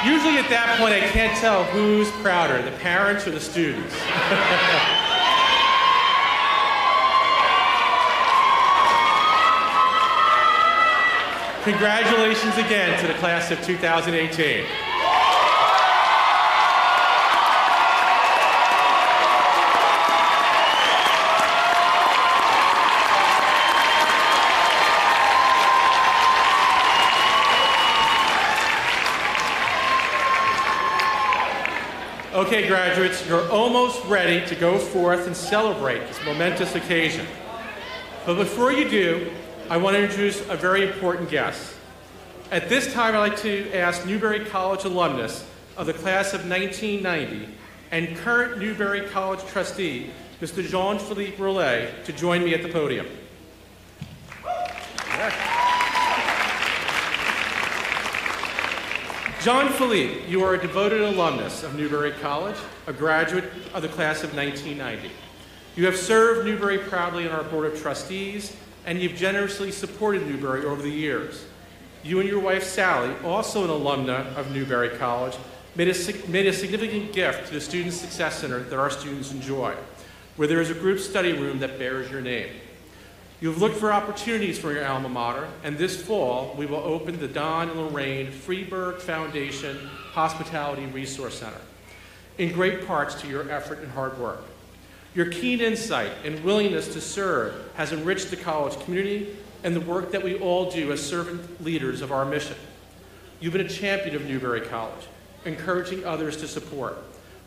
Usually at that point, I can't tell who's prouder, the parents or the students. Congratulations again to the class of 2018. Okay, graduates, you're almost ready to go forth and celebrate this momentous occasion. But before you do, I want to introduce a very important guest. At this time, I'd like to ask Newbury College alumnus of the class of 1990 and current Newbury College trustee, Mr. Jean-Philippe Roulet, to join me at the podium. Jean-Philippe, you are a devoted alumnus of Newbury College, a graduate of the class of 1990. You have served Newbury proudly on our Board of Trustees, and you've generously supported Newbury over the years. You and your wife, Sally, also an alumna of Newbury College, made a significant gift to the Student Success Center that our students enjoy, where there is a group study room that bears your name. You've looked for opportunities for your alma mater, and this fall, we will open the Don and Lorraine Freeburg Foundation Hospitality Resource Center, in great parts to your effort and hard work. Your keen insight and willingness to serve has enriched the college community and the work that we all do as servant leaders of our mission. You've been a champion of Newbury College, encouraging others to support,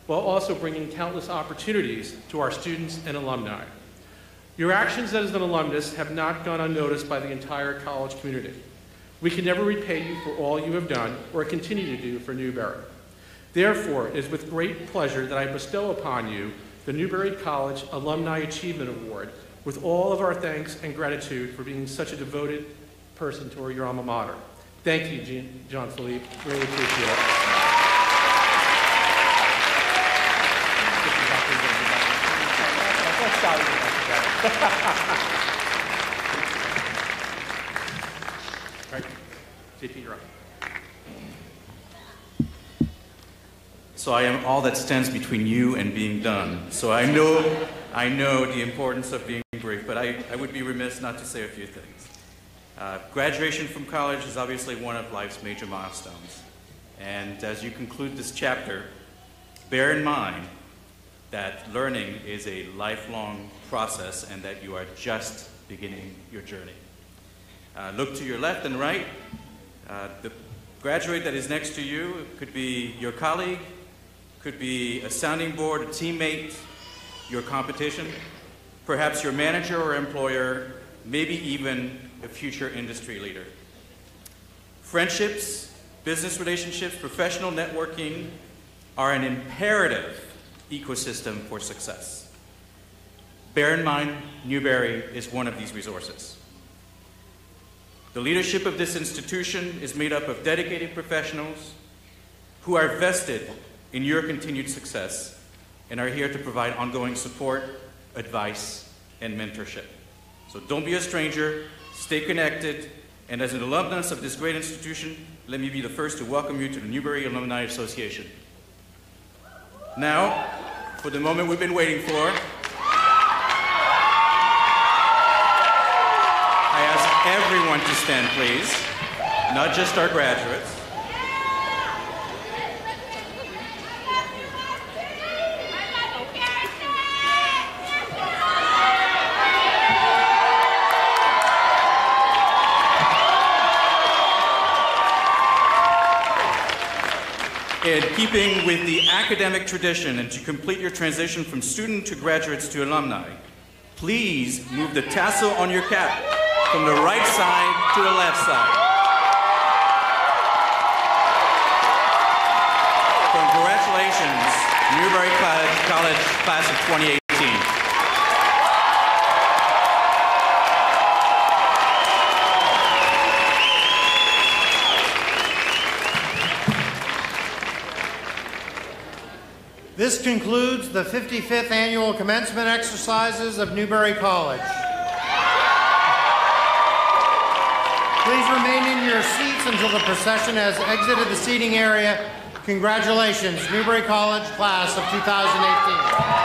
while also bringing countless opportunities to our students and alumni. Your actions as an alumnus have not gone unnoticed by the entire college community. We can never repay you for all you have done or continue to do for Newbury. Therefore, it is with great pleasure that I bestow upon you the Newbury College Alumni Achievement Award with all of our thanks and gratitude for being such a devoted person toward your alma mater. Thank you, Jean-Philippe. Really appreciate it. Right. JP, you're up. So I am all that stands between you and being done. So I know the importance of being brief, but I would be remiss not to say a few things. Graduation from college is obviously one of life's major milestones. And as you conclude this chapter, bear in mind that learning is a lifelong process and that you are just beginning your journey. Look to your left and right. The graduate that is next to you could be your colleague, could be a sounding board, a teammate, your competition, perhaps your manager or employer, maybe even a future industry leader. Friendships, business relationships, professional networking are an imperative ecosystem for success. Bear in mind, Newbury is one of these resources. The leadership of this institution is made up of dedicated professionals who are vested in your continued success and are here to provide ongoing support, advice, and mentorship. So don't be a stranger, stay connected, and as an alumnus of this great institution, let me be the first to welcome you to the Newbury Alumni Association. Now, for the moment we've been waiting for, I ask everyone to stand, please, not just our graduates. In keeping with the academic tradition and to complete your transition from student to graduates to alumni, please move the tassel on your cap from the right side to the left side. Congratulations, Newbury College class of 2018. This concludes the 55th annual commencement exercises of Newbury College. Please remain in your seats until the procession has exited the seating area. Congratulations, Newbury College class of 2018.